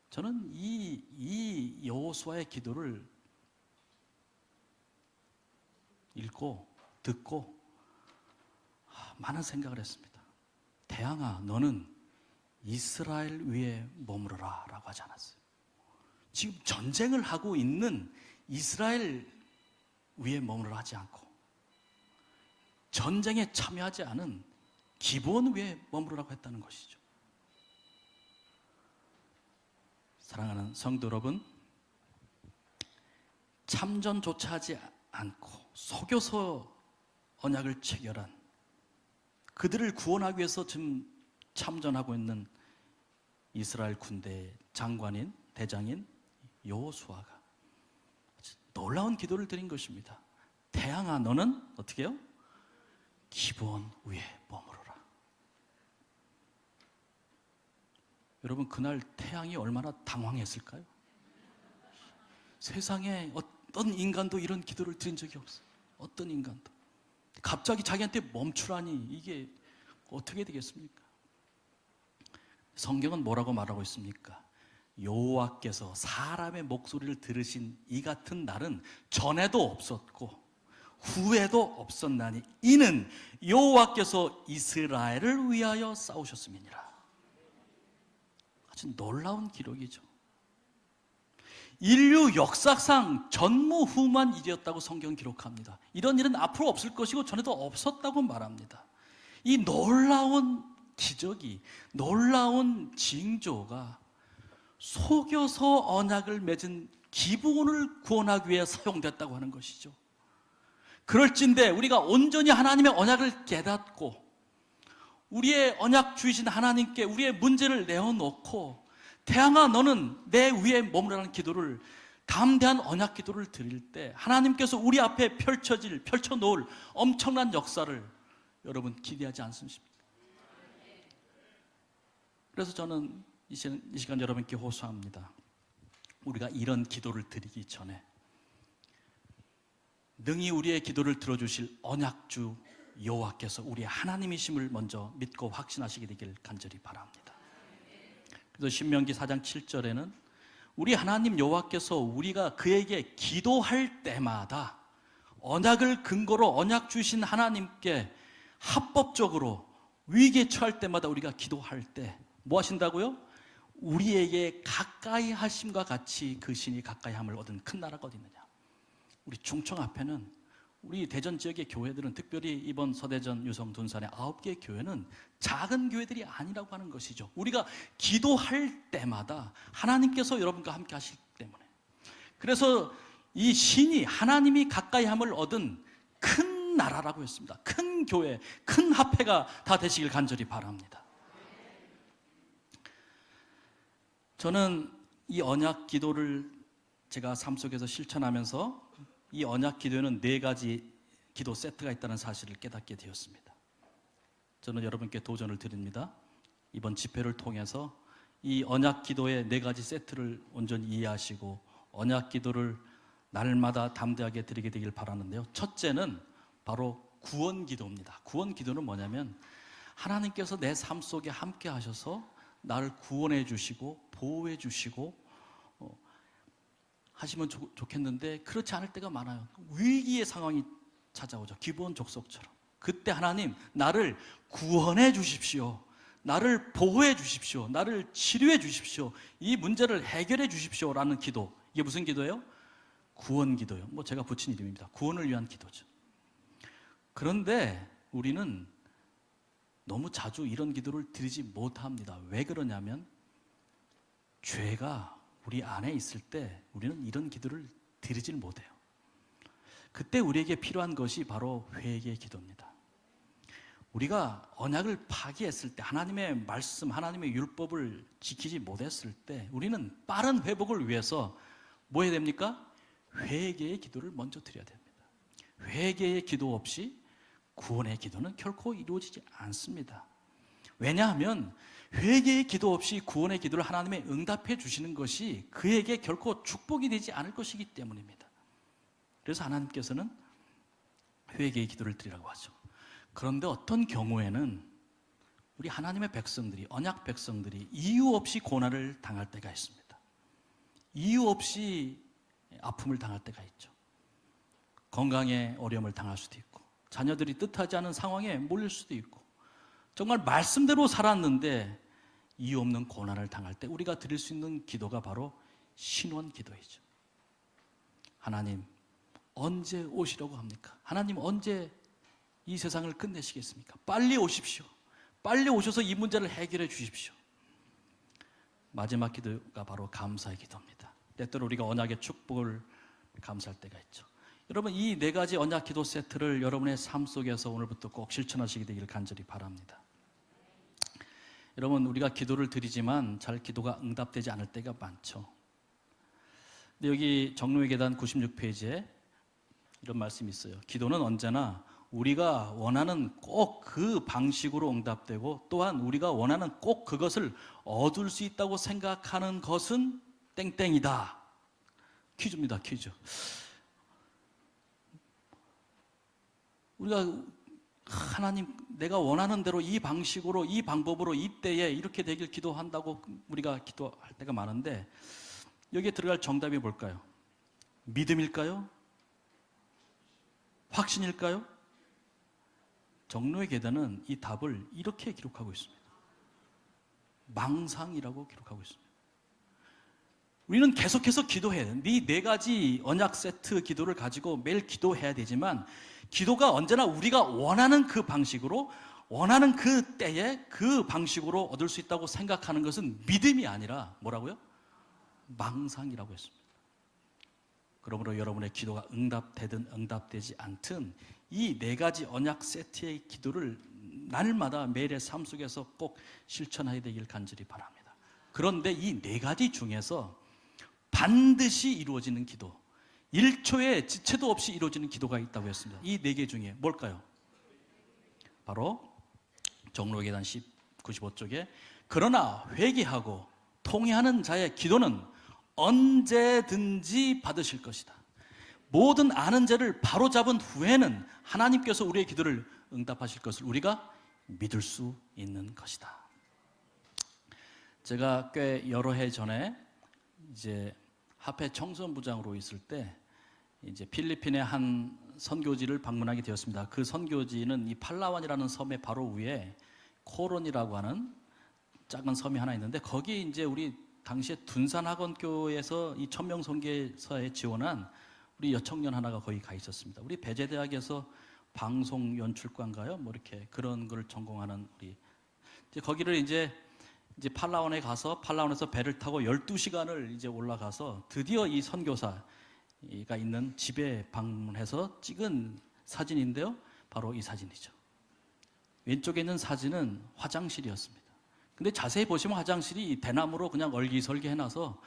Speaker 5: 저는 이 여호수아의 기도를 읽고 듣고 많은 생각을 했습니다. 태양아 너는 이스라엘 위에 머무르라 라고 하지 않았어요. 지금 전쟁을 하고 있는 이스라엘 위에 머무르라 하지 않고 전쟁에 참여하지 않은 기브온 위에 머무르라고 했다는 것이죠. 사랑하는 성도 여러분, 참전조차 하지 않고 속여서 언약을 체결한 그들을 구원하기 위해서 지금 참전하고 있는 이스라엘 군대의 장관인 대장인 여호수아가 놀라운 기도를 드린 것입니다. 태양아 너는 어떻게 해요? 기브온 위에 머무르라. 여러분 그날 태양이 얼마나 당황했을까요? 세상에 어떤 인간도 이런 기도를 드린 적이 없어요. 어떤 인간도. 갑자기 자기한테 멈추라니 이게 어떻게 되겠습니까? 성경은 뭐라고 말하고 있습니까? 여호와께서 사람의 목소리를 들으신 이 같은 날은 전에도 없었고 후에도 없었나니 이는 여호와께서 이스라엘을 위하여 싸우셨음이니라. 아주 놀라운 기록이죠. 인류 역사상 전무후무한 일이었다고 성경 기록합니다. 이런 일은 앞으로 없을 것이고 전에도 없었다고 말합니다. 이 놀라운 기적이, 놀라운 징조가 속여서 언약을 맺은 기브온을 구원하기 위해 사용됐다고 하는 것이죠. 그럴진데 우리가 온전히 하나님의 언약을 깨닫고 우리의 언약 주이신 하나님께 우리의 문제를 내어놓고 태양아 너는 내 위에 머무라는 기도를, 담대한 언약 기도를 드릴 때 하나님께서 우리 앞에 펼쳐놓을 엄청난 역사를 여러분 기대하지 않습니까? 그래서 저는 이 시간 여러분께 호소합니다. 우리가 이런 기도를 드리기 전에 능히 우리의 기도를 들어주실 언약주 여호와께서 우리의 하나님이심을 먼저 믿고 확신하시게 되길 간절히 바랍니다. 그래서 신명기 4장 7절에는 우리 하나님 여호와께서 우리가 그에게 기도할 때마다 언약을 근거로 언약 주신 하나님께 합법적으로 위기에 처할 때마다 우리가 기도할 때 뭐 하신다고요? 우리에게 가까이 하심과 같이 그 신이 가까이 함을 얻은 큰 나라가 어디 있느냐. 우리 충청 앞에는, 우리 대전 지역의 교회들은, 특별히 이번 서대전 유성 둔산의 9개의 교회는 작은 교회들이 아니라고 하는 것이죠. 우리가 기도할 때마다 하나님께서 여러분과 함께 하시기 때문에, 그래서 이 신이 하나님이 가까이 함을 얻은 큰 나라라고 했습니다. 큰 교회, 큰 합회가 다 되시길 간절히 바랍니다. 저는 이 언약 기도를 제가 삶 속에서 실천하면서 이 언약 기도에는 4가지 기도 세트가 있다는 사실을 깨닫게 되었습니다. 저는 여러분께 도전을 드립니다. 이번 집회를 통해서 이 언약 기도의 4가지 세트를 온전히 이해하시고 언약 기도를 날마다 담대하게 드리게 되길 바라는데요. 첫째는 바로 구원 기도입니다. 구원 기도는 뭐냐면 하나님께서 내 삶 속에 함께 하셔서 나를 구원해 주시고 보호해 주시고 하시면 좋겠는데 그렇지 않을 때가 많아요. 위기의 상황이 찾아오죠. 기브온 족속처럼. 그때 하나님 나를 구원해 주십시오. 나를 보호해 주십시오. 나를 치료해 주십시오. 이 문제를 해결해 주십시오 라는 기도. 이게 무슨 기도예요? 구원 기도예요. 뭐 제가 붙인 이름입니다. 구원을 위한 기도죠. 그런데 우리는 너무 자주 이런 기도를 드리지 못합니다. 왜 그러냐면 죄가 우리 안에 있을 때 우리는 이런 기도를 드리질 못해요. 그때 우리에게 필요한 것이 바로 회개의 기도입니다. 우리가 언약을 파기했을 때, 하나님의 말씀, 하나님의 율법을 지키지 못했을 때 우리는 빠른 회복을 위해서 뭐 해야 됩니까? 회개의 기도를 먼저 드려야 됩니다. 회개의 기도 없이 구원의 기도는 결코 이루어지지 않습니다. 왜냐하면 회개의 기도 없이 구원의 기도를 하나님의 응답해 주시는 것이 그에게 결코 축복이 되지 않을 것이기 때문입니다. 그래서 하나님께서는 회개의 기도를 드리라고 하죠. 그런데 어떤 경우에는 우리 하나님의 백성들이, 언약 백성들이 이유 없이 고난을 당할 때가 있습니다. 이유 없이 아픔을 당할 때가 있죠. 건강에 어려움을 당할 수도 있고, 자녀들이 뜻하지 않은 상황에 몰릴 수도 있고, 정말 말씀대로 살았는데 이유 없는 고난을 당할 때 우리가 드릴 수 있는 기도가 바로 신원 기도이죠. 하나님 언제 오시려고 합니까? 하나님 언제 이 세상을 끝내시겠습니까? 빨리 오십시오. 빨리 오셔서 이 문제를 해결해 주십시오. 마지막 기도가 바로 감사의 기도입니다. 때때로 우리가 언약의 축복을 감사할 때가 있죠. 여러분, 이 4가지 언약 기도 세트를 여러분의 삶 속에서 오늘부터 꼭 실천하시게 되기를 간절히 바랍니다. 여러분, 우리가 기도를 드리지만 잘 기도가 응답되지 않을 때가 많죠. 근데 여기 정로의 계단 96페이지에 이런 말씀이 있어요. 기도는 언제나 우리가 원하는 꼭 그 방식으로 응답되고, 또한 우리가 원하는 꼭 그것을 얻을 수 있다고 생각하는 것은 땡땡이다. 퀴즈입니다, 퀴즈. 우리가 하나님, 내가 원하는 대로 이 방식으로, 이 방법으로, 이때에 이렇게 되길 기도한다고 우리가 기도할 때가 많은데, 여기에 들어갈 정답이 뭘까요? 믿음일까요? 확신일까요? 정로의 계단은 이 답을 이렇게 기록하고 있습니다. 망상이라고 기록하고 있습니다. 우리는 계속해서 기도해야 돼요. 이 4가지 언약 세트 기도를 가지고 매일 기도해야 되지만, 기도가 언제나 우리가 원하는 그 방식으로, 원하는 그 때에 그 방식으로 얻을 수 있다고 생각하는 것은 믿음이 아니라 뭐라고요? 망상이라고 했습니다. 그러므로 여러분의 기도가 응답되든 응답되지 않든 이 네 가지 언약 세트의 기도를 날마다 매일의 삶 속에서 꼭 실천해야 되길 간절히 바랍니다. 그런데 이 네 가지 중에서 반드시 이루어지는 기도, 1초의 지체도 없이 이루어지는 기도가 있다고 했습니다. 이 네 개 중에 뭘까요? 바로 종로계단 95쪽에 그러나 회개하고 통회하는 자의 기도는 언제든지 받으실 것이다. 모든 아는 죄를 바로잡은 후에는 하나님께서 우리의 기도를 응답하실 것을 우리가 믿을 수 있는 것이다. 제가 꽤 여러 해 전에 이제 합회 청소년부장으로 있을 때 이제 필리핀의 한 선교지를 방문하게 되었습니다. 그 선교지는 이 팔라완이라는 섬의 바로 위에 코론이라고 하는 작은 섬이 하나 있는데 거기 이제 우리 당시에 둔산학원교에서 이 천명선교사에 지원한 우리 여청년 하나가 거기 가 있었습니다. 우리 배재대학에서 방송 연출과인가요? 뭐 이렇게 그런 걸 전공하는 우리 이제 거기를 이제 팔라완에 가서 팔라완에서 배를 타고 12시간을 이제 올라가서 드디어 이 선교사가 있는 집에 방문해서 찍은 사진인데요. 바로 이 사진이죠. 왼쪽에 있는 사진은 화장실이었습니다. 근데 자세히 보시면 화장실이 대나무로 그냥 얼기설기 해놔서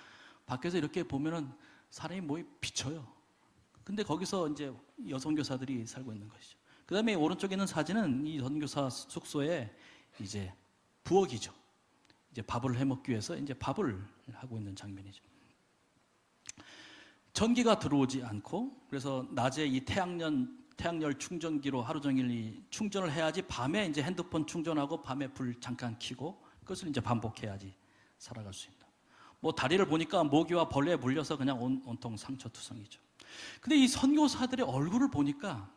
Speaker 5: 밖에서 이렇게 보면은 사람이 뭐 비쳐요. 근데 거기서 이제 여성교사들이 살고 있는 것이죠. 그 다음에 오른쪽에 있는 사진은 이 선교사 숙소에 이제 부엌이죠. 이제 밥을 해 먹기 위해서 이제 밥을 하고 있는 장면이죠. 전기가 들어오지 않고 그래서 낮에 이 태양열 충전기로 하루 종일 이 충전을 해야지 밤에 이제 핸드폰 충전하고 밤에 불 잠깐 켜고 그것을 이제 반복해야지 살아갈 수 있다. 뭐 다리를 보니까 모기와 벌레에 물려서 그냥 온통 상처투성이죠. 근데 이 선교사들의 얼굴을 보니까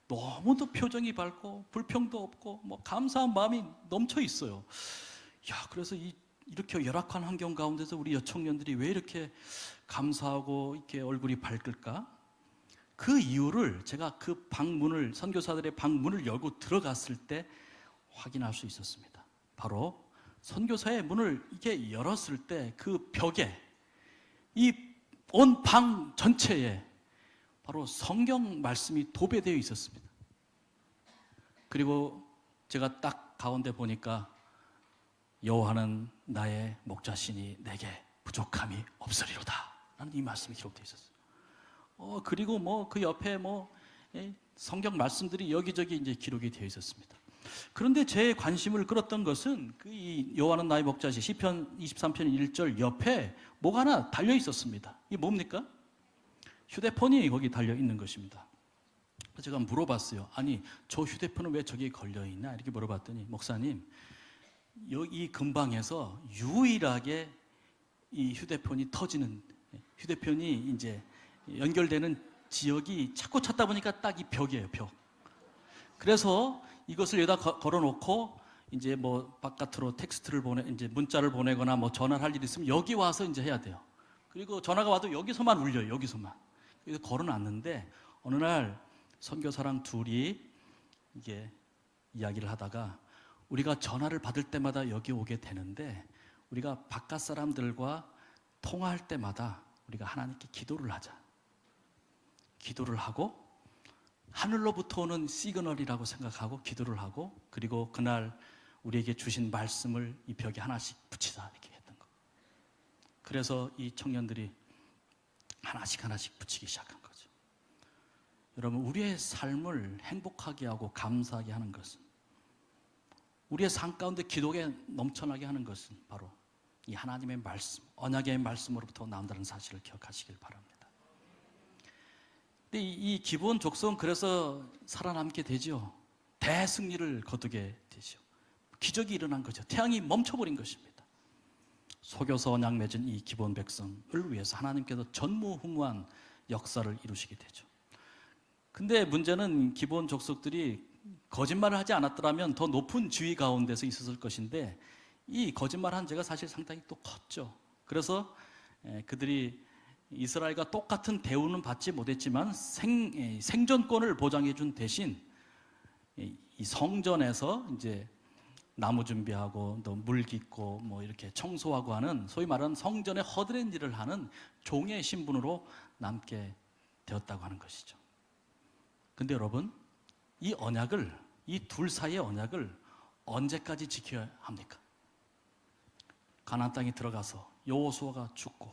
Speaker 5: 너무도 표정이 밝고 불평도 없고 뭐 감사한 마음이 넘쳐 있어요. 야, 그래서 이렇게 열악한 환경 가운데서 우리 여청년들이 왜 이렇게 감사하고 이렇게 얼굴이 밝을까? 그 이유를 제가 그 방문을 선교사들의 방문을 열고 들어갔을 때 확인할 수 있었습니다. 바로 선교사의 문을 이렇게 열었을 때 그 벽에 이 온 방 전체에 바로 성경 말씀이 도배되어 있었습니다. 그리고 제가 딱 가운데 보니까 여호와는 나의 목자시니 내게 부족함이 없으리로다 라는 이 말씀이 기록되어 있었어요. 그리고 뭐 그 옆에 뭐 성경 말씀들이 여기저기 이제 기록이 되어 있었습니다. 그런데 제 관심을 끌었던 것은 그 이 여호와는 나의 목자시 시편 23편 1절 옆에 뭐가 하나 달려 있었습니다. 이게 뭡니까? 휴대폰이 거기 달려 있는 것입니다. 제가 물어봤어요. 아니 저 휴대폰은 왜 저기에 걸려 있나? 이렇게 물어봤더니 목사님 이 근방에서 유일하게 이 휴대폰이 터지는 휴대폰이 이제 연결되는 지역이 자꾸 찾다 보니까 딱 이 벽이에요, 벽. 그래서 이것을 여기다 걸어놓고 이제 뭐 바깥으로 텍스트를 이제 문자를 보내거나 뭐 전화를 할 일이 있으면 여기 와서 이제 해야 돼요. 그리고 전화가 와도 여기서만 울려요, 여기서만. 그래서 걸어놨는데 어느 날 선교사랑 둘이 이게 이야기를 하다가 우리가 전화를 받을 때마다 여기 오게 되는데 우리가 바깥 사람들과 통화할 때마다 우리가 하나님께 기도를 하자. 기도를 하고 하늘로부터 오는 시그널이라고 생각하고 기도를 하고 그리고 그날 우리에게 주신 말씀을 이 벽에 하나씩 붙이자 이렇게 했던 거. 그래서 이 청년들이 하나씩 붙이기 시작한 거죠. 여러분 우리의 삶을 행복하게 하고 감사하게 하는 것은 우리의 삶 가운데 기도가 넘쳐나게 하는 것은 바로 이 하나님의 말씀, 언약의 말씀으로부터 나온다는 사실을 기억하시길 바랍니다. 근데 이 기브온 족속은 그래서 살아남게 되죠. 대승리를 거두게 되죠. 기적이 일어난 거죠. 태양이 멈춰버린 것입니다. 속여서 언약 맺은 이 기브온 백성을 위해서 하나님께서 전무후무한 역사를 이루시게 되죠. 근데 문제는 기브온 족속들이 거짓말을 하지 않았더라면 더 높은 지위 가운데서 있었을 것인데 이 거짓말한 죄가 사실 상당히 또 컸죠. 그래서 그들이 이스라엘과 똑같은 대우는 받지 못했지만 생존권을 보장해 준 대신 이 성전에서 이제 나무 준비하고 또 물 깃고 뭐 이렇게 청소하고 하는 소위 말하는 성전의 허드렛 일을 하는 종의 신분으로 남게 되었다고 하는 것이죠. 근데 여러분, 이 언약을, 이 둘 사이의 언약을 언제까지 지켜야 합니까? 가나안 땅에 들어가서 여호수아가 죽고,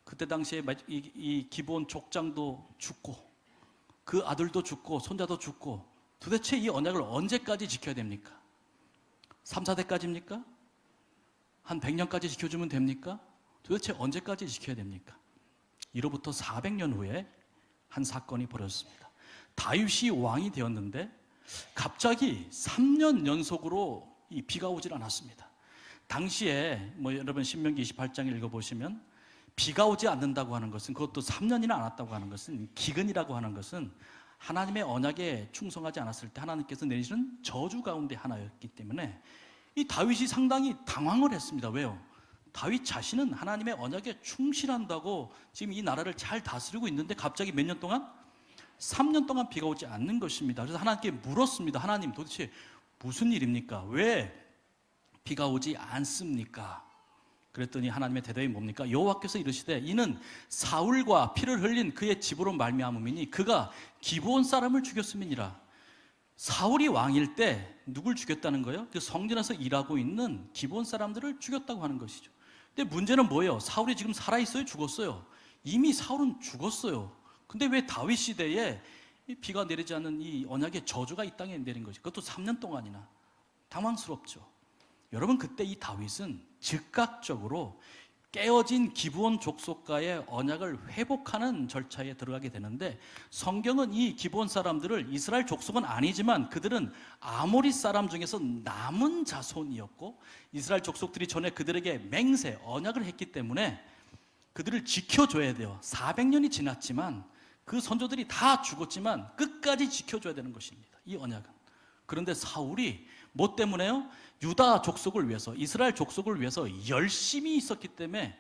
Speaker 5: 그때 당시에 이 기브온 족장도 죽고, 그 아들도 죽고 손자도 죽고, 도대체 이 언약을 언제까지 지켜야 됩니까? 3, 4대까지입니까? 한 100년까지 지켜주면 됩니까? 도대체 언제까지 지켜야 됩니까? 이로부터 400년 후에 한 사건이 벌어졌습니다. 다윗이 왕이 되었는데 갑자기 3년 연속으로 이 비가 오질 않았습니다. 당시에 여러분 신명기 28장을 읽어보시면 비가 오지 않는다고 하는 것은, 그것도 3년이나 안 왔다고 하는 것은, 기근이라고 하는 것은 하나님의 언약에 충성하지 않았을 때 하나님께서 내리시는 저주 가운데 하나였기 때문에 이 다윗이 상당히 당황을 했습니다. 왜요? 다윗 자신은 하나님의 언약에 충실한다고 지금 이 나라를 잘 다스리고 있는데 갑자기 몇 년 동안? 3년 동안 비가 오지 않는 것입니다. 그래서 하나님께 물었습니다. 하나님, 도대체 무슨 일입니까? 왜 비가 오지 않습니까? 그랬더니 하나님의 대답이 뭡니까? 여호와께서 이르시되 이는 사울과 피를 흘린 그의 집으로 말미암음이니 그가 기브온 사람을 죽였음이니라. 사울이 왕일 때 누굴 죽였다는 거예요? 그 성전에서 일하고 있는 기브온 사람들을 죽였다고 하는 것이죠. 근데 문제는 뭐예요? 사울이 지금 살아있어요? 죽었어요? 이미 사울은 죽었어요. 근데 왜 다윗 시대에 비가 내리지 않는 이 언약의 저주가 이 땅에 내린 것이, 그것도 3년 동안이나. 당황스럽죠. 여러분, 그때 이 다윗은 즉각적으로 깨어진 기브온 족속과의 언약을 회복하는 절차에 들어가게 되는데, 성경은 이 기브온 사람들을, 이스라엘 족속은 아니지만 그들은 아모리 사람 중에서 남은 자손이었고, 이스라엘 족속들이 전에 그들에게 맹세, 언약을 했기 때문에 그들을 지켜줘야 돼요. 400년이 지났지만 그 선조들이 다 죽었지만 끝까지 지켜줘야 되는 것입니다, 이 언약은. 그런데 사울이 뭐 때문에요? 유다 족속을 위해서, 이스라엘 족속을 위해서 열심히 있었기 때문에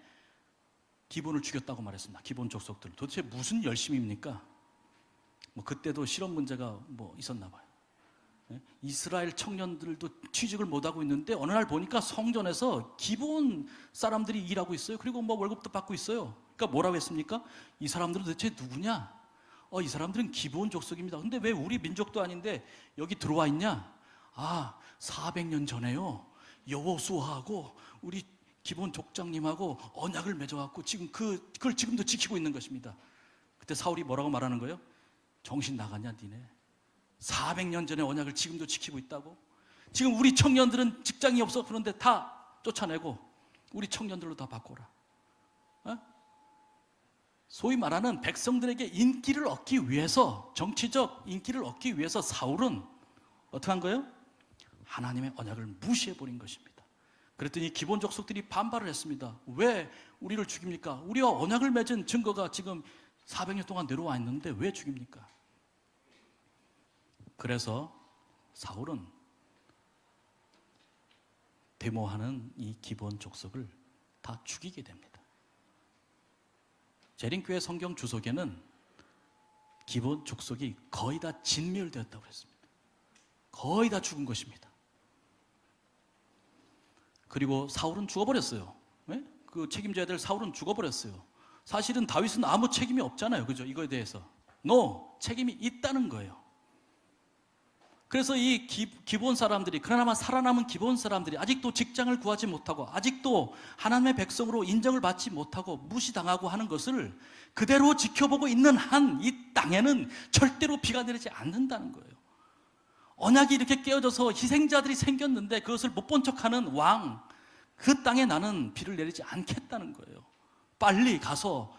Speaker 5: 기브온을 죽였다고 말했습니다. 기브온 족속들. 도대체 무슨 열심입니까? 그때도 실업 문제가 있었나 봐요. 이스라엘 청년들도 취직을 못하고 있는데 어느 날 보니까 성전에서 기브온 사람들이 일하고 있어요. 그리고 월급도 받고 있어요. 그러니까 뭐라고 했습니까? 이 사람들은 도대체 누구냐? 이 사람들은 기브온 족속입니다. 근데 왜 우리 민족도 아닌데 여기 들어와 있냐? 400년 전에요, 여호수아하고 우리 기브온 족장님하고 언약을 맺어갖고 지금 그걸 지금도 지키고 있는 것입니다. 그때 사울이 뭐라고 말하는 거예요? 정신 나갔냐 니네? 400년 전에 언약을 지금도 지키고 있다고? 지금 우리 청년들은 직장이 없어. 그런데 다 쫓아내고 우리 청년들로 다 바꿔라. 소위 말하는 백성들에게 인기를 얻기 위해서, 정치적 인기를 얻기 위해서 사울은 어떻게 한 거예요? 하나님의 언약을 무시해버린 것입니다. 그랬더니 기브온 족속들이 반발을 했습니다. 왜 우리를 죽입니까? 우리와 언약을 맺은 증거가 지금 400년 동안 내려와 있는데 왜 죽입니까? 그래서 사울은 데모하는 이 기브온 족속을 다 죽이게 됩니다. 재림교회 성경 주석에는 기브온 족속이 거의 다 진멸되었다고 했습니다. 거의 다 죽은 것입니다. 그리고 사울은 죽어버렸어요. 네? 그 책임져야 될 사울은 죽어버렸어요. 사실은 다윗은 아무 책임이 없잖아요. 그죠? 이거에 대해서. 책임이 있다는 거예요. 그래서 이 기브온 사람들이, 그나마 살아남은 기브온 사람들이 아직도 직장을 구하지 못하고, 아직도 하나님의 백성으로 인정을 받지 못하고 무시당하고 하는 것을 그대로 지켜보고 있는 한 이 땅에는 절대로 비가 내리지 않는다는 거예요. 언약이 이렇게 깨어져서 희생자들이 생겼는데 그것을 못 본 척하는 왕, 그 땅에 나는 비를 내리지 않겠다는 거예요. 빨리 가서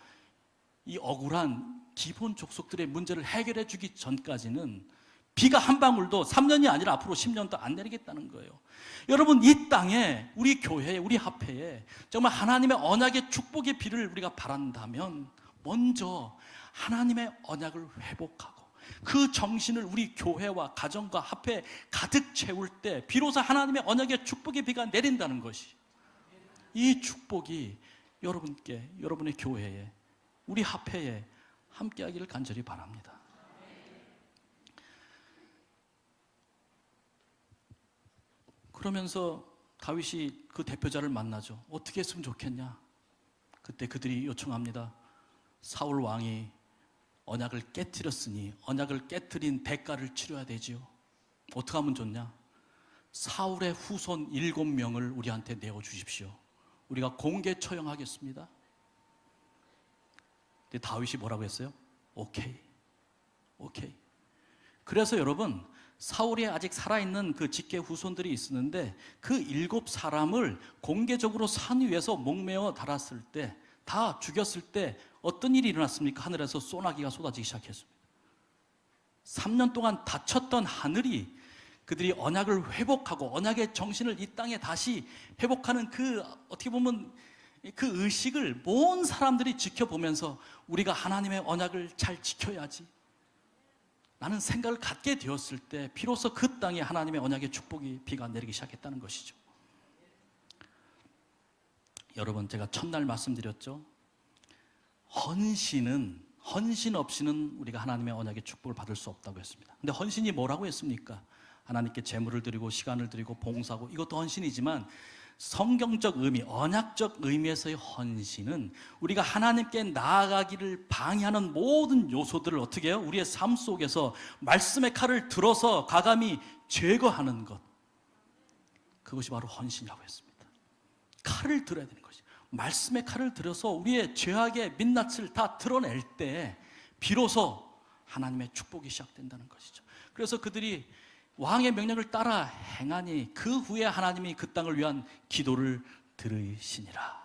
Speaker 5: 이 억울한 기브온 족속들의 문제를 해결해 주기 전까지는 비가 한 방울도 3년이 아니라 앞으로 10년도 안 내리겠다는 거예요. 여러분, 이 땅에, 우리 교회에, 우리 합회에 정말 하나님의 언약의 축복의 비를 우리가 바란다면 먼저 하나님의 언약을 회복하고 그 정신을 우리 교회와 가정과 합회에 가득 채울 때 비로소 하나님의 언약의 축복의 비가 내린다는 것이, 이 축복이 여러분께, 여러분의 교회에, 우리 합회에 함께하기를 간절히 바랍니다. 그러면서 다윗이 그 대표자를 만나죠. 어떻게 했으면 좋겠냐? 그때 그들이 요청합니다. 사울 왕이 언약을 깨뜨렸으니 언약을 깨뜨린 대가를 치러야 되지요. 어떻게 하면 좋냐? 사울의 후손 7명을 우리한테 내어주십시오. 우리가 공개 처형하겠습니다. 근데 다윗이 뭐라고 했어요? 오케이. 그래서 여러분, 사울이 아직 살아있는 그 직계 후손들이 있었는데 그 7사람을 공개적으로 산 위에서 목매어 달았을 때, 다 죽였을 때 어떤 일이 일어났습니까? 하늘에서 소나기가 쏟아지기 시작했습니다. 3년 동안 닫혔던 하늘이 그들이 언약을 회복하고 언약의 정신을 이 땅에 다시 회복하는 그 어떻게 보면 그 의식을 모든 사람들이 지켜보면서 우리가 하나님의 언약을 잘 지켜야지 라는 생각을 갖게 되었을 때 비로소 그 땅에 하나님의 언약의 축복이 비가 내리기 시작했다는 것이죠. 여러분, 제가 첫날 말씀드렸죠. 헌신 없이는 우리가 하나님의 언약의 축복을 받을 수 없다고 했습니다. 근데 헌신이 뭐라고 했습니까? 하나님께 재물을 드리고 시간을 드리고 봉사하고, 이것도 헌신이지만 성경적 의미, 언약적 의미에서의 헌신은 우리가 하나님께 나아가기를 방해하는 모든 요소들을 어떻게 해요? 우리의 삶 속에서 말씀의 칼을 들어서 과감히 제거하는 것, 그것이 바로 헌신이라고 했습니다. 칼을 들어야 되는 것이, 말씀의 칼을 들어서 우리의 죄악의 민낯을 다 드러낼 때 비로소 하나님의 축복이 시작된다는 것이죠. 그래서 그들이 왕의 명령을 따라 행하니 그 후에 하나님이 그 땅을 위한 기도를 들으시니라.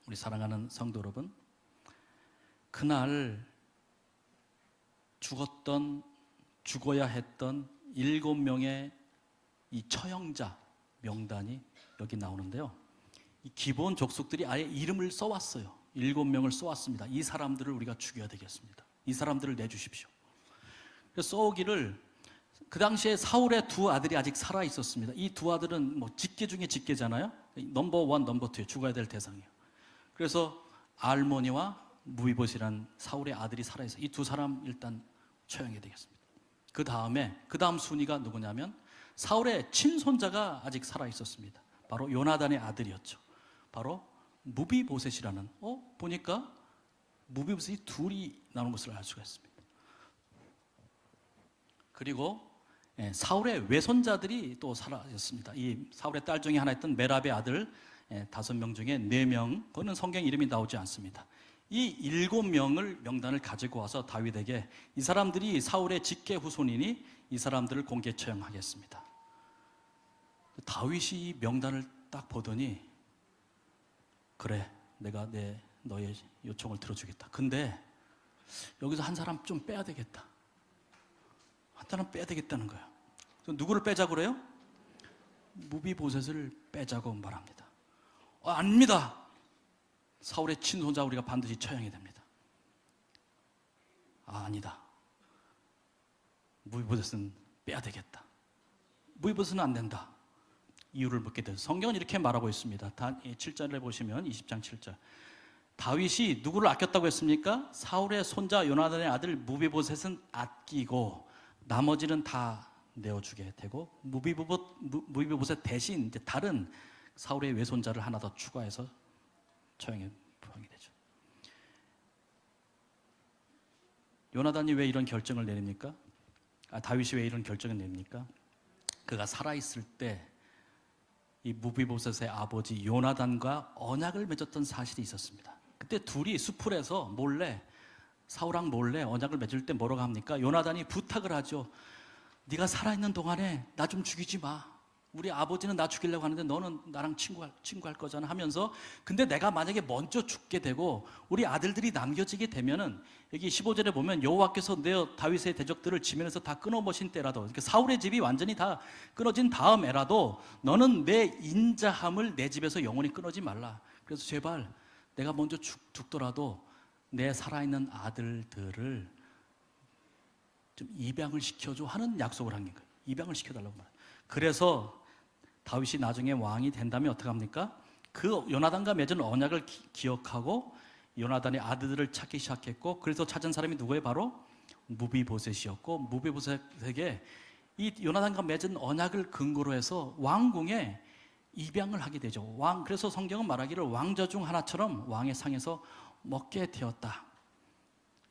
Speaker 5: 우리 사랑하는 성도 여러분, 그날 죽어야 했던 7명의 이 처형자 명단이 여기 나오는데요. 이 기본 족속들이 아예 이름을 써왔어요. 7명을 써왔습니다. 이 사람들을 우리가 죽여야 되겠습니다. 이 사람들을 내주십시오. 그래서 써오기를, 그 당시에 사울의 2 아들이 아직 살아 있었습니다. 이 2 아들은 뭐 직계 중에 직계잖아요. 넘버 1, 넘버 2에 죽어야 될 대상이에요. 그래서 알모니와 무비봇이란 사울의 아들이 살아 있어요. 이 2 사람 일단 처형해야 되겠습니다. 그 다음 순위가 누구냐면 사울의 친손자가 아직 살아 있었습니다. 바로 요나단의 아들이었죠. 바로 무비보셋이라는, 보니까 무비보셋이 2이 나오는 것을 알 수가 있습니다. 그리고 사울의 외손자들이 또 살아있습니다. 이 사울의 딸 중에 하나였던 메랍의 아들 5명 중에 4명, 그거는 성경 이름이 나오지 않습니다. 이 7명을 명단을 가지고 와서 다윗에게, 이 사람들이 사울의 직계 후손이니 이 사람들을 공개 처형하겠습니다. 다윗이 이 명단을 딱 보더니, 그래, 내가 너의 요청을 들어주겠다. 근데 여기서 한 사람 좀 빼야 되겠다. 한 사람 빼야 되겠다는 거예요. 누구를 빼자고 그래요? 무비보셋을 빼자고 말합니다. 아닙니다. 사울의 친손자 우리가 반드시 처형해야 됩니다. 아니다. 무비보셋은 빼야 되겠다. 무비보셋은 안 된다. 이유를 묻게 돼서 성경은 이렇게 말하고 있습니다. 7절에 보시면 20장 7절. 다윗이 누구를 아꼈다고 했습니까? 사울의 손자 요나단의 아들 무비보셋은 아끼고 나머지는 다 내어주게 되고, 무비보셋 대신 이제 다른 사울의 외손자를 하나 더 추가해서 처형이 되죠. 요나단이 왜 이런 결정을 내립니까? 다윗이 왜 이런 결정을 내립니까? 그가 살아있을 때 이 무비보셋의 아버지 요나단과 언약을 맺었던 사실이 있었습니다. 그때 둘이 수풀에서 몰래, 사울랑 몰래 언약을 맺을 때 뭐라고 합니까? 요나단이 부탁을 하죠. 네가 살아있는 동안에 나 좀 죽이지 마. 우리 아버지는 나 죽이려고 하는데 너는 나랑 친구할 거잖아 하면서, 근데 내가 만약에 먼저 죽게 되고 우리 아들들이 남겨지게 되면은, 여기 15절에 보면 여호와께서 내 다윗의 대적들을 지면에서 다 끊어버신 때라도, 그러니까 사울의 집이 완전히 다 끊어진 다음에라도 너는 내 인자함을 내 집에서 영원히 끊어지 말라. 그래서 제발 내가 먼저 죽더라도 내 살아있는 아들들을 좀 입양을 시켜줘 하는 약속을 한 거예요. 입양을 시켜달라고 말해요. 그래서 다윗이 나중에 왕이 된다면 어떻게 합니까? 그 요나단과 맺은 언약을 기억하고 요나단의 아들들을 찾기 시작했고, 그래서 찾은 사람이 누구예요? 바로 무비보셋이었고, 무비보셋에게 이 요나단과 맺은 언약을 근거로 해서 왕궁에 입양을 하게 되죠. 그래서 성경은 말하기를 왕자 중 하나처럼 왕의 상에서 먹게 되었다.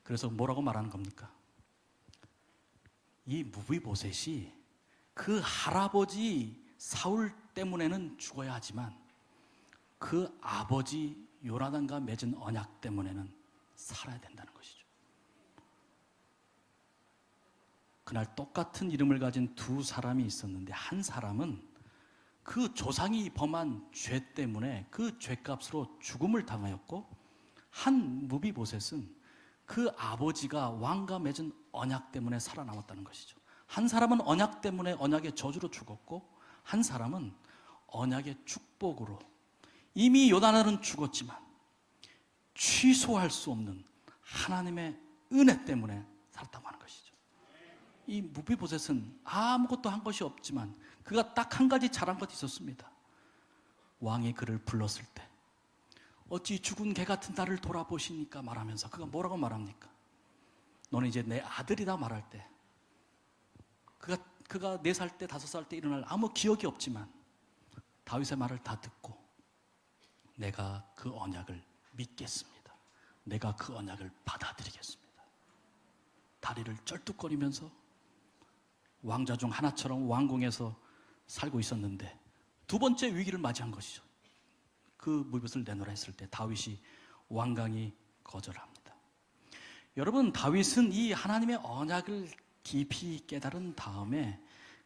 Speaker 5: 그래서 뭐라고 말하는 겁니까? 이 무비보셋이 그 할아버지 사울 때문에는 죽어야 하지만 그 아버지 요나단과 맺은 언약 때문에는 살아야 된다는 것이죠. 그날 똑같은 이름을 가진 두 사람이 있었는데 한 사람은 그 조상이 범한 죄 때문에 그 죄값으로 죽음을 당하였고, 한 무비보셋은 그 아버지가 왕과 맺은 언약 때문에 살아남았다는 것이죠. 한 사람은 언약 때문에 언약의 저주로 죽었고, 한 사람은 언약의 축복으로 이미 요나단은 죽었지만 취소할 수 없는 하나님의 은혜 때문에 살았다고 하는 것이죠. 이 무비보셋은 아무것도 한 것이 없지만 그가 딱 한 가지 잘한 것이 있었습니다. 왕이 그를 불렀을 때 어찌 죽은 개 같은 나를 돌아보시니까 말하면서 그가 뭐라고 말합니까? 너는 이제 내 아들이다 말할 때 그가 4살 때 5살 때 일어날 아무 기억이 없지만 다윗의 말을 다 듣고 내가 그 언약을 믿겠습니다. 내가 그 언약을 받아들이겠습니다. 다리를 쩔뚝거리면서 왕자 중 하나처럼 왕궁에서 살고 있었는데 두 번째 위기를 맞이한 것이죠. 그 무비보셋을 내놓으라 했을 때 다윗이 완강히 거절합니다. 여러분, 다윗은 이 하나님의 언약을 깊이 깨달은 다음에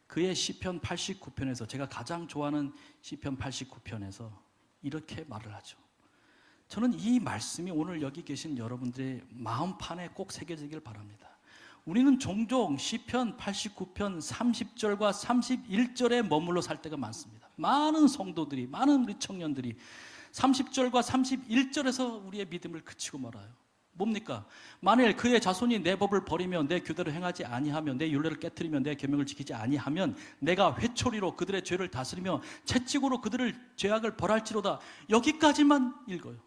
Speaker 5: 그의 시편 89편에서, 제가 가장 좋아하는 시편 89편에서 이렇게 말을 하죠. 저는 이 말씀이 오늘 여기 계신 여러분들의 마음판에 꼭 새겨지길 바랍니다. 우리는 종종 시편 89편 30절과 31절에 머물러 살 때가 많습니다. 많은 성도들이, 많은 우리 청년들이 30절과 31절에서 우리의 믿음을 그치고 말아요. 뭡니까? 만일 그의 자손이 내 법을 버리며 내 규례를 행하지 아니하며 내 율례를 깨트리며 내 계명을 지키지 아니하면 내가 회초리로 그들의 죄를 다스리며 채찍으로 그들을 죄악을 벌할지로다. 여기까지만 읽어요.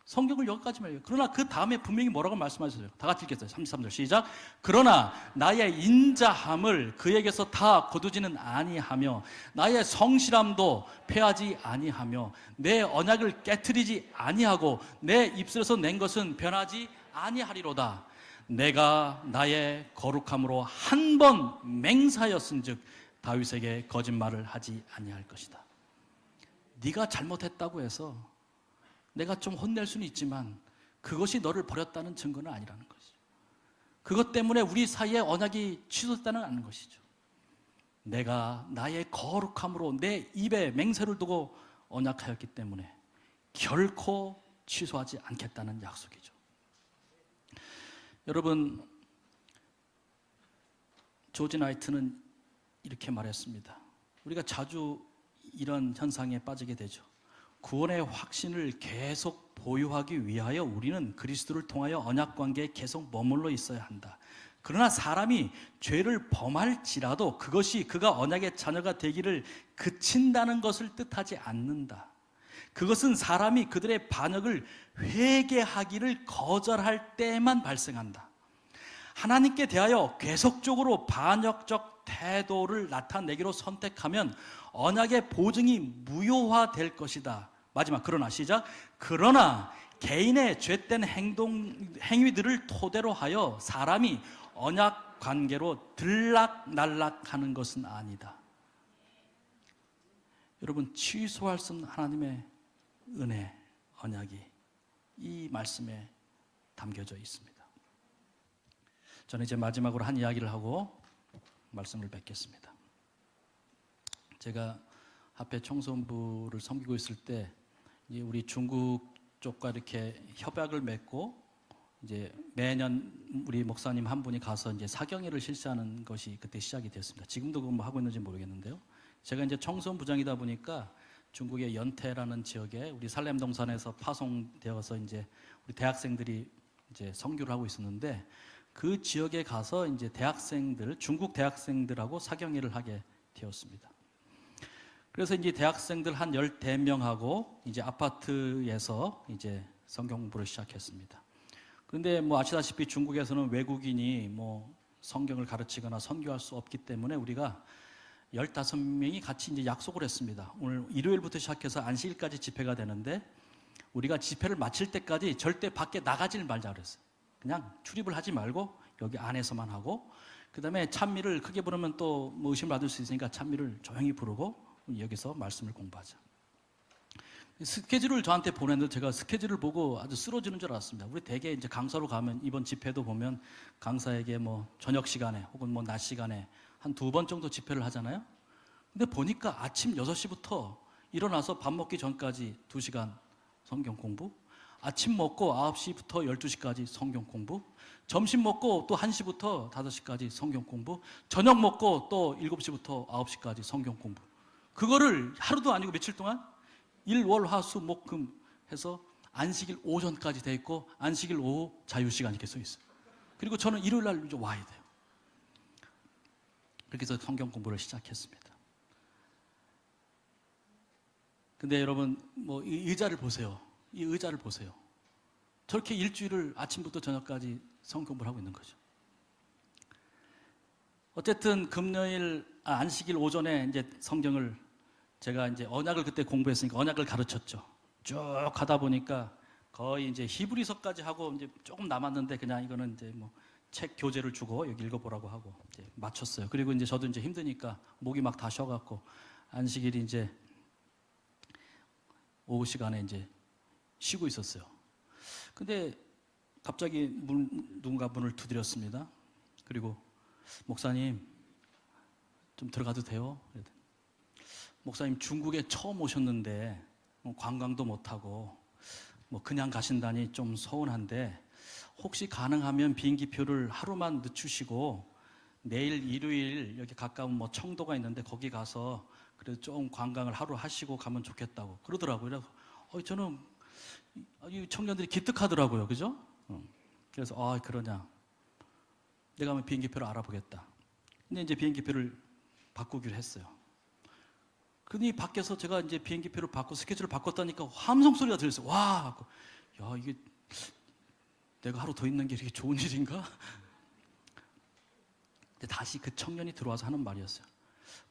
Speaker 5: 성경을 여기까지만 읽어요. 그러나 그 다음에 분명히 뭐라고 말씀하셨어요? 다 같이 읽겠어요. 33절 시작. 그러나 나의 인자함을 그에게서 다 거두지는 아니하며 나의 성실함도 패하지 아니하며 내 언약을 깨트리지 아니하고 내 입술에서 낸 것은 변하지 아니하리로다. 내가 나의 거룩함으로 한 번 맹사였은즉 다윗에게 거짓말을 하지 아니할 것이다. 네가 잘못했다고 해서 내가 좀 혼낼 수는 있지만 그것이 너를 버렸다는 증거는 아니라는 것이죠. 그것 때문에 우리 사이에 언약이 취소됐다는 아는 것이죠. 내가 나의 거룩함으로 내 입에 맹세를 두고 언약하였기 때문에 결코 취소하지 않겠다는 약속이죠. 여러분, 조지 나이트는 이렇게 말했습니다. 우리가 자주 이런 현상에 빠지게 되죠. 구원의 확신을 계속 보유하기 위하여 우리는 그리스도를 통하여 언약 관계에 계속 머물러 있어야 한다. 그러나 사람이 죄를 범할지라도 그것이 그가 언약의 자녀가 되기를 그친다는 것을 뜻하지 않는다. 그것은 사람이 그들의 반역을 회개하기를 거절할 때만 발생한다. 하나님께 대하여 계속적으로 반역적 태도를 나타내기로 선택하면 언약의 보증이 무효화될 것이다. 마지막, 그러나 시작. 그러나 개인의 죄된 행위들을 토대로 하여 사람이 언약 관계로 들락날락하는 것은 아니다. 여러분, 취소할 수 없는 하나님의 은혜, 언약이 이 말씀에 담겨져 있습니다. 저는 이제 마지막으로 한 이야기를 하고 말씀을 뵙겠습니다. 제가 합회 청소년부를 섬기고 있을 때 이제 우리 중국 쪽과 이렇게 협약을 맺고 이제 매년 우리 목사님 한 분이 가서 이제 사경회를 실시하는 것이 그때 시작이 됐습니다. 지금도 그거 뭐 하고 있는지 모르겠는데요. 제가 이제 청소년부장이다 보니까 중국의 연태라는 지역에 우리 살렘동산에서 파송되어서 이제 우리 대학생들이 이제 선교를 하고 있었는데 그 지역에 가서 이제 대학생들, 중국 대학생들하고 사경회를 하게 되었습니다. 그래서 이제 대학생들 한 14명하고 이제 아파트에서 이제 성경 공부를 시작했습니다. 그런데 뭐 아시다시피 중국에서는 외국인이 뭐 성경을 가르치거나 선교할 수 없기 때문에 우리가 15명이 같이 이제 약속을 했습니다. 오늘 일요일부터 시작해서 안식일까지 집회가 되는데 우리가 집회를 마칠 때까지 절대 밖에 나가지를 말자 그랬어요. 그냥 출입을 하지 말고 여기 안에서만 하고, 그 다음에 찬미를 크게 부르면 또 뭐 의심을 받을 수 있으니까 찬미를 조용히 부르고 여기서 말씀을 공부하자. 스케줄을 저한테 보냈는데 제가 스케줄을 보고 아주 쓰러지는 줄 알았습니다. 우리 대개 이제 강사로 가면 이번 집회도 보면 강사에게 뭐 저녁 시간에 혹은 뭐 낮 시간에 한 2번 정도 집회를 하잖아요. 근데 보니까 아침 6시부터 일어나서 밥 먹기 전까지 2시간 성경 공부, 아침 먹고 9시부터 12시까지 성경 공부, 점심 먹고 또 1시부터 5시까지 성경 공부, 저녁 먹고 또 7시부터 9시까지 성경 공부. 그거를 하루도 아니고 며칠 동안 일, 월, 화, 수, 목, 금 해서 안식일 오전까지 돼 있고 안식일 오후 자유시간 이렇게 써 있어요. 그리고 저는 일요일 날 이제 와야 돼요. 그렇게 해서 성경 공부를 시작했습니다. 근데 여러분 뭐 이 의자를 보세요. 이 의자를 보세요. 저렇게 일주일을 아침부터 저녁까지 성경 공부를 하고 있는 거죠. 어쨌든 금요일 안식일 오전에 이제 성경을 제가 이제 언약을 그때 공부했으니까 언약을 가르쳤죠. 쭉 하다 보니까 거의 이제 히브리서까지 하고 이제 조금 남았는데 그냥 이거는 이제 뭐 책 교재를 주고 여기 읽어보라고 하고 이제 마쳤어요. 그리고 이제 저도 이제 힘드니까 목이 막 다 쉬어갖고 안식일이 이제 오후 시간에 이제 쉬고 있었어요. 근데 갑자기 누군가 문을 두드렸습니다. 그리고 목사님 좀 들어가도 돼요? 목사님 중국에 처음 오셨는데 관광도 못하고 뭐 그냥 가신다니 좀 서운한데 혹시 가능하면 비행기표를 하루만 늦추시고 내일 일요일 여기 가까운 뭐 청도가 있는데 거기 가서 그래도 좀 관광을 하루 하시고 가면 좋겠다고 그러더라고요. 그래서 저는 이 청년들이 기특하더라고요, 그죠? 그래서 그러냐? 내가 한번 비행기표를 알아보겠다. 근데 이제 비행기표를 바꾸기로 했어요. 근데 밖에서 제가 이제 비행기표를 바꿔 스케줄을 바꿨다니까 함성 소리가 들렸어요. 와, 야 이게 내가 하루 더 있는 게 이렇게 좋은 일인가? 근데 다시 그 청년이 들어와서 하는 말이었어요.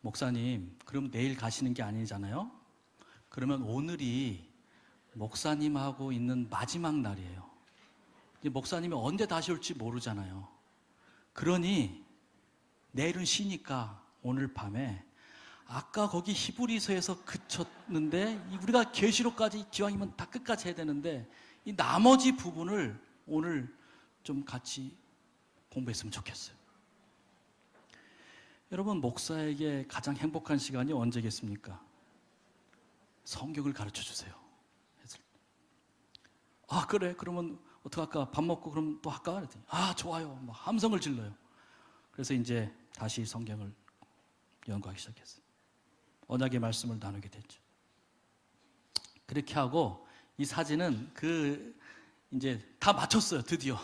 Speaker 5: 목사님, 그럼 내일 가시는 게 아니잖아요? 그러면 오늘이 목사님하고 있는 마지막 날이에요. 이제 목사님이 언제 다시 올지 모르잖아요. 그러니 내일은 쉬니까 오늘 밤에 아까 거기 히브리서에서 그쳤는데 우리가 계시록까지 기왕이면 다 끝까지 해야 되는데 이 나머지 부분을 오늘 좀 같이 공부했으면 좋겠어요. 여러분, 목사에게 가장 행복한 시간이 언제겠습니까? 성경을 가르쳐 주세요. 그래, 그러면 어떡할까? 밥 먹고 그럼 또 할까? 그랬더니 좋아요. 막 함성을 질러요. 그래서 이제 다시 성경을 연구하기 시작했어요. 언약의 말씀을 나누게 됐죠. 그렇게 하고 이 사진은 이제 다 마쳤어요. 드디어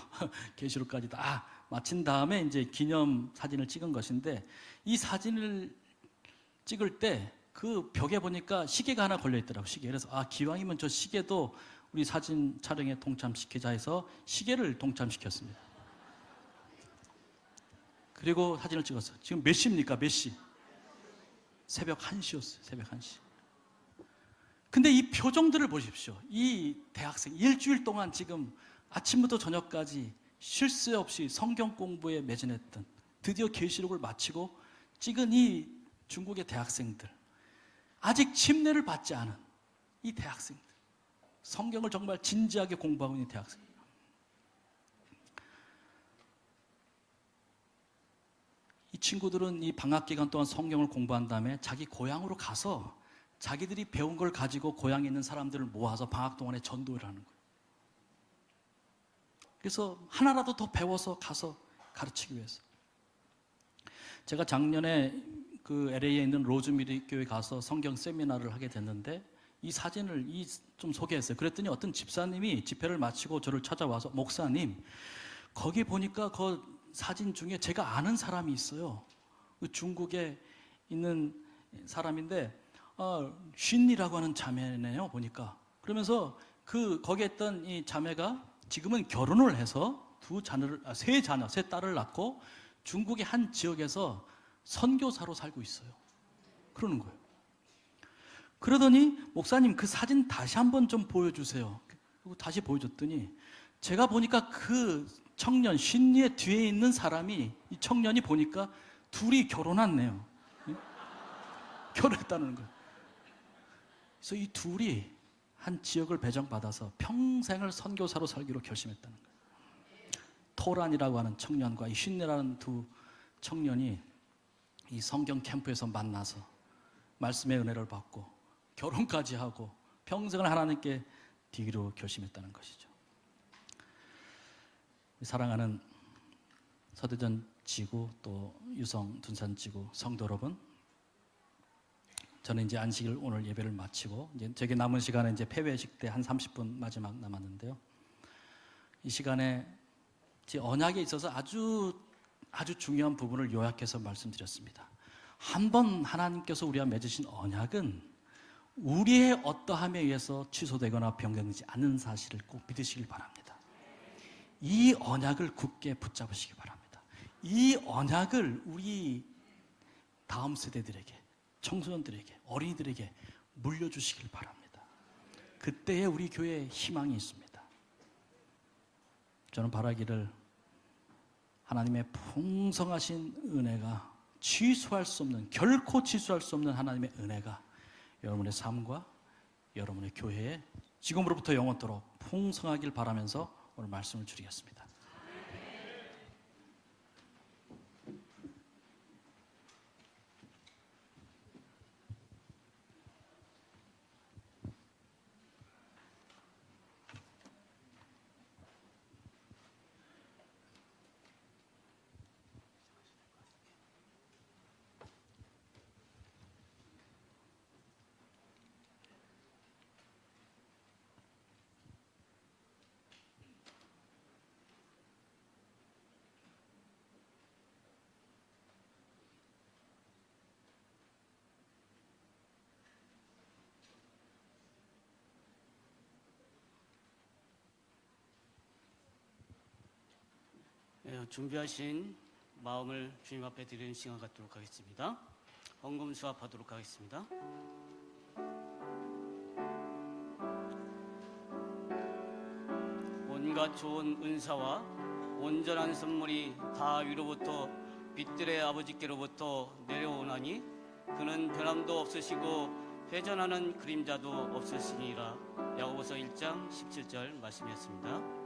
Speaker 5: 계시록까지 다 마친 다음에 이제 기념 사진을 찍은 것인데 이 사진을 찍을 때 그 벽에 보니까 시계가 하나 걸려 있더라고요. 시계. 그래서 기왕이면 저 시계도 우리 사진 촬영에 동참시키자 해서 시계를 동참시켰습니다. 그리고 사진을 찍었어요. 지금 몇 시입니까? 몇 시? 새벽 1시였어요. 새벽 1시. 근데 이 표정들을 보십시오. 이 대학생 일주일 동안 지금 아침부터 저녁까지 쉴 새 없이 성경 공부에 매진했던, 드디어 계시록을 마치고 찍은 이 중국의 대학생들, 아직 침례를 받지 않은 이 대학생들, 성경을 정말 진지하게 공부하고 있는 대학생들. 이 친구들은 이 방학 기간 동안 성경을 공부한 다음에 자기 고향으로 가서 자기들이 배운 걸 가지고 고향에 있는 사람들을 모아서 방학 동안에 전도를 하는 거예요. 그래서 하나라도 더 배워서 가서 가르치기 위해서. 제가 작년에 그 LA에 있는 로즈미리 교회 가서 성경 세미나를 하게 됐는데 이 사진을 좀 소개했어요. 그랬더니 어떤 집사님이 집회를 마치고 저를 찾아와서 목사님, 거기 보니까 그 사진 중에 제가 아는 사람이 있어요. 그 중국에 있는 사람인데 쉰이라고 하는 자매네요. 보니까 그러면서 거기에 있던 이 자매가 지금은 결혼을 해서 세 딸을 낳고 중국의 한 지역에서 선교사로 살고 있어요. 그러는 거예요. 그러더니 목사님 그 사진 다시 한번 좀 보여주세요. 그리고 다시 보여줬더니 제가 보니까 그 청년 신리의 뒤에 있는 사람이 이 청년이 보니까 둘이 결혼했네요. 예? 결혼했다는 거예요. 그래서 이 둘이 한 지역을 배정받아서 평생을 선교사로 살기로 결심했다는 거예요. 토란이라고 하는 청년과 이 신리라는 두 청년이 이 성경 캠프에서 만나서 말씀의 은혜를 받고 결혼까지 하고 평생을 하나님께 드리기로 결심했다는 것이죠. 사랑하는 서대전 지구 또 유성 둔산 지구 성도 여러분, 저는 이제 안식일 오늘 예배를 마치고 이제 제게 남은 시간은 이제 폐회식 때 한 30분 마지막 남았는데요. 이 시간에 제 언약에 있어서 아주 중요한 부분을 요약해서 말씀드렸습니다. 한번 하나님께서 우리와 맺으신 언약은 우리의 어떠함에 의해서 취소되거나 변경되지 않는 사실을 꼭 믿으시길 바랍니다. 이 언약을 굳게 붙잡으시기 바랍니다. 이 언약을 우리 다음 세대들에게, 청소년들에게, 어린이들에게 물려주시길 바랍니다. 그때에 우리 교회에 희망이 있습니다. 저는 바라기를 하나님의 풍성하신 은혜가 취소할 수 없는, 결코 취소할 수 없는 하나님의 은혜가 여러분의 삶과 여러분의 교회에 지금으로부터 영원토록 풍성하길 바라면서 오늘 말씀을 드리겠습니다.
Speaker 6: 준비하신 마음을 주님 앞에 드리는 시간 갖도록 하겠습니다. 헌금 수합하도록 하겠습니다. 온갖 좋은 은사와 온전한 선물이 다 위로부터 빛들의 아버지께로부터 내려오나니 그는 변함도 없으시고 회전하는 그림자도 없으시니라. 야고보서 1장 17절 말씀이었습니다.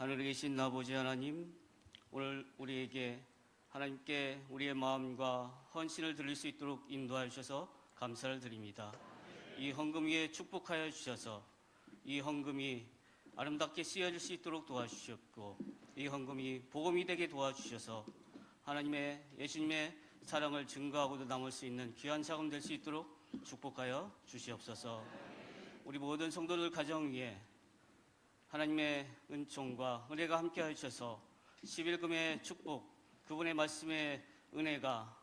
Speaker 6: 하늘에 계신 아버지 하나님, 오늘 우리에게 하나님께 우리의 마음과 헌신을 드릴 수 있도록 인도하여 주셔서 감사를 드립니다. 이 헌금 위에 축복하여 주셔서 이 헌금이 아름답게 쓰여질 수 있도록 도와주셨고, 이 헌금이 복음이 되게 도와주셔서 하나님의 예수님의 사랑을 증거하고도 남을 수 있는 귀한 자금 될 수 있도록 축복하여 주시옵소서. 우리 모든 성도들 가정 위에 하나님의 은총과 은혜가 함께하여 주셔서 11금의 축복, 그분의 말씀의 은혜가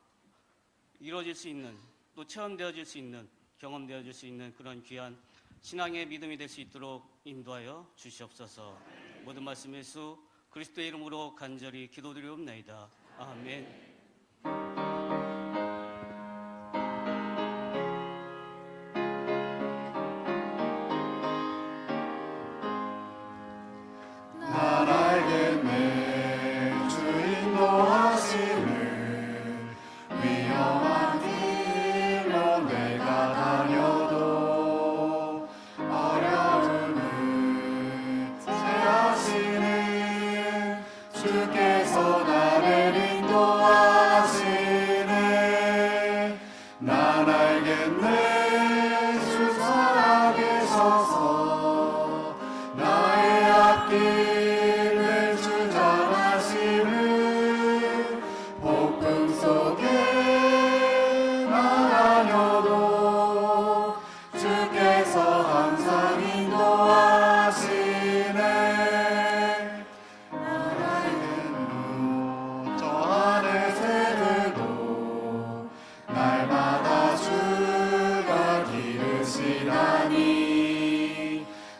Speaker 6: 이루어질 수 있는, 또 체험되어질 수 있는, 경험되어질 수 있는 그런 귀한 신앙의 믿음이 될 수 있도록 인도하여 주시옵소서. 모든 말씀 예수 그리스도의 이름으로 간절히 기도드리옵나이다. 아멘.
Speaker 3: 난 알겠네 주 인도하심을 위험한 길로 내가 다녀도 어려움을 제하시는 주께서 나를 인도하시네. 난 알겠네 주 살아 계셔서 나의 앞길을 주장하심을 복음 속에 나다녀도 주께서 항상 인도하시네. 하나님은 저 안에 새들도 날마다 주가 기르시다니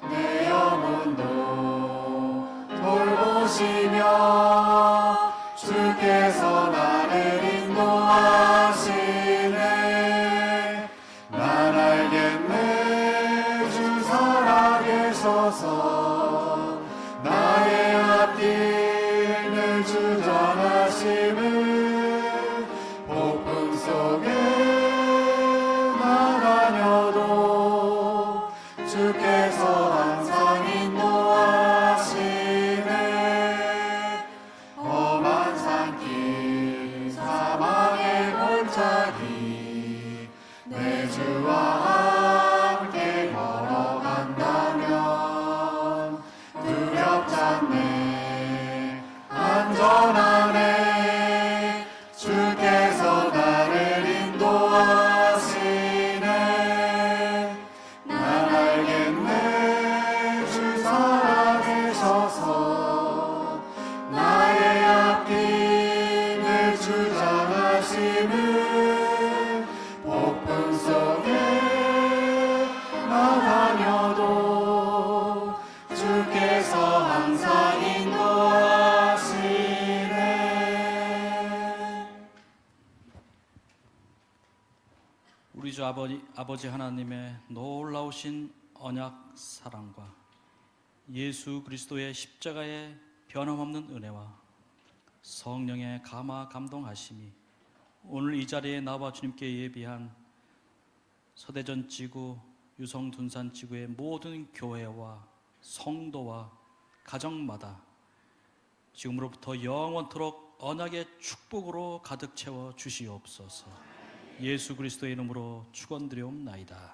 Speaker 3: 내 영혼도 돌보시며 주께서 나를 인도하시네. 난 알겠네 주 살아 계셔서 나의 앞길을 주장하심을 복음 속에 나다녀도 주께서 항상 인도하시네. 험한 산길 사망의 골짜기 내 주와 함께 걸어간다면 두렵지 않네 안전하네 주께서 나를 인도하시네. 난 알겠네 주 살아 계셔서 나의 앞길을 주장하심을 복음 속에 나다녀도 주께서 항상 인도하시네.
Speaker 5: 우리 주 아버지 하나님의 놀라우신 언약 사랑과 예수 그리스도의 십자가의 변함없는 은혜와 성령의 감화 감동하심이 오늘 이 자리에 나와 주님께 예비한 서대전 지구 유성둔산 지구의 모든 교회와 성도와 가정마다 지금으로부터 영원토록 언약의 축복으로 가득 채워 주시옵소서. 예수 그리스도의 이름으로 축원드리옵나이다.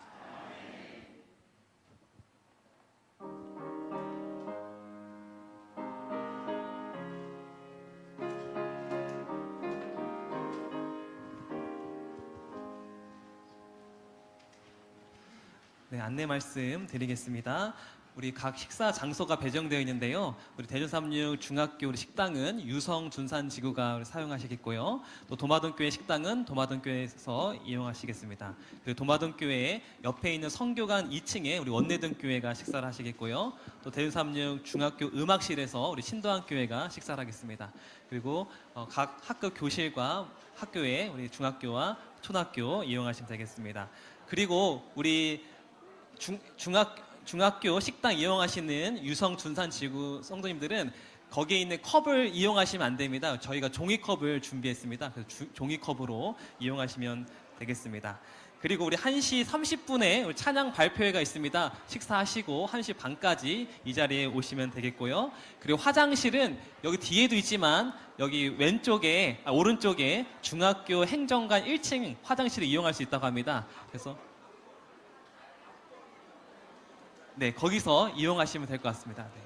Speaker 7: 네, 안내 말씀 드리겠습니다. 우리 각 식사 장소가 배정되어 있는데요. 우리 대전36 중학교 우리 식당은 유성 둔산 지구가 사용하시겠고요. 또 도마동교회 식당은 도마동교회에서 이용하시겠습니다. 그리고 도마동교회 옆에 있는 성교관 2층에 우리 원내등교회가 식사를 하시겠고요. 또 대전36 중학교 음악실에서 우리 신도한교회가 식사를 하겠습니다. 그리고 각 학교 교실과 학교에 우리 중학교와 초등학교 이용하시면 되겠습니다. 그리고 우리 중학교 식당 이용하시는 유성 둔산 지구 성도님들은 거기에 있는 컵을 이용하시면 안 됩니다. 저희가 종이컵을 준비했습니다. 그래서 종이컵으로 이용하시면 되겠습니다. 그리고 우리 1시 30분에 우리 찬양 발표회가 있습니다. 식사하시고 1시 반까지 이 자리에 오시면 되겠고요. 그리고 화장실은 여기 뒤에도 있지만 여기 오른쪽에 중학교 행정관 1층 화장실을 이용할 수 있다고 합니다. 그래서 네, 거기서 이용하시면 될 것 같습니다. 네.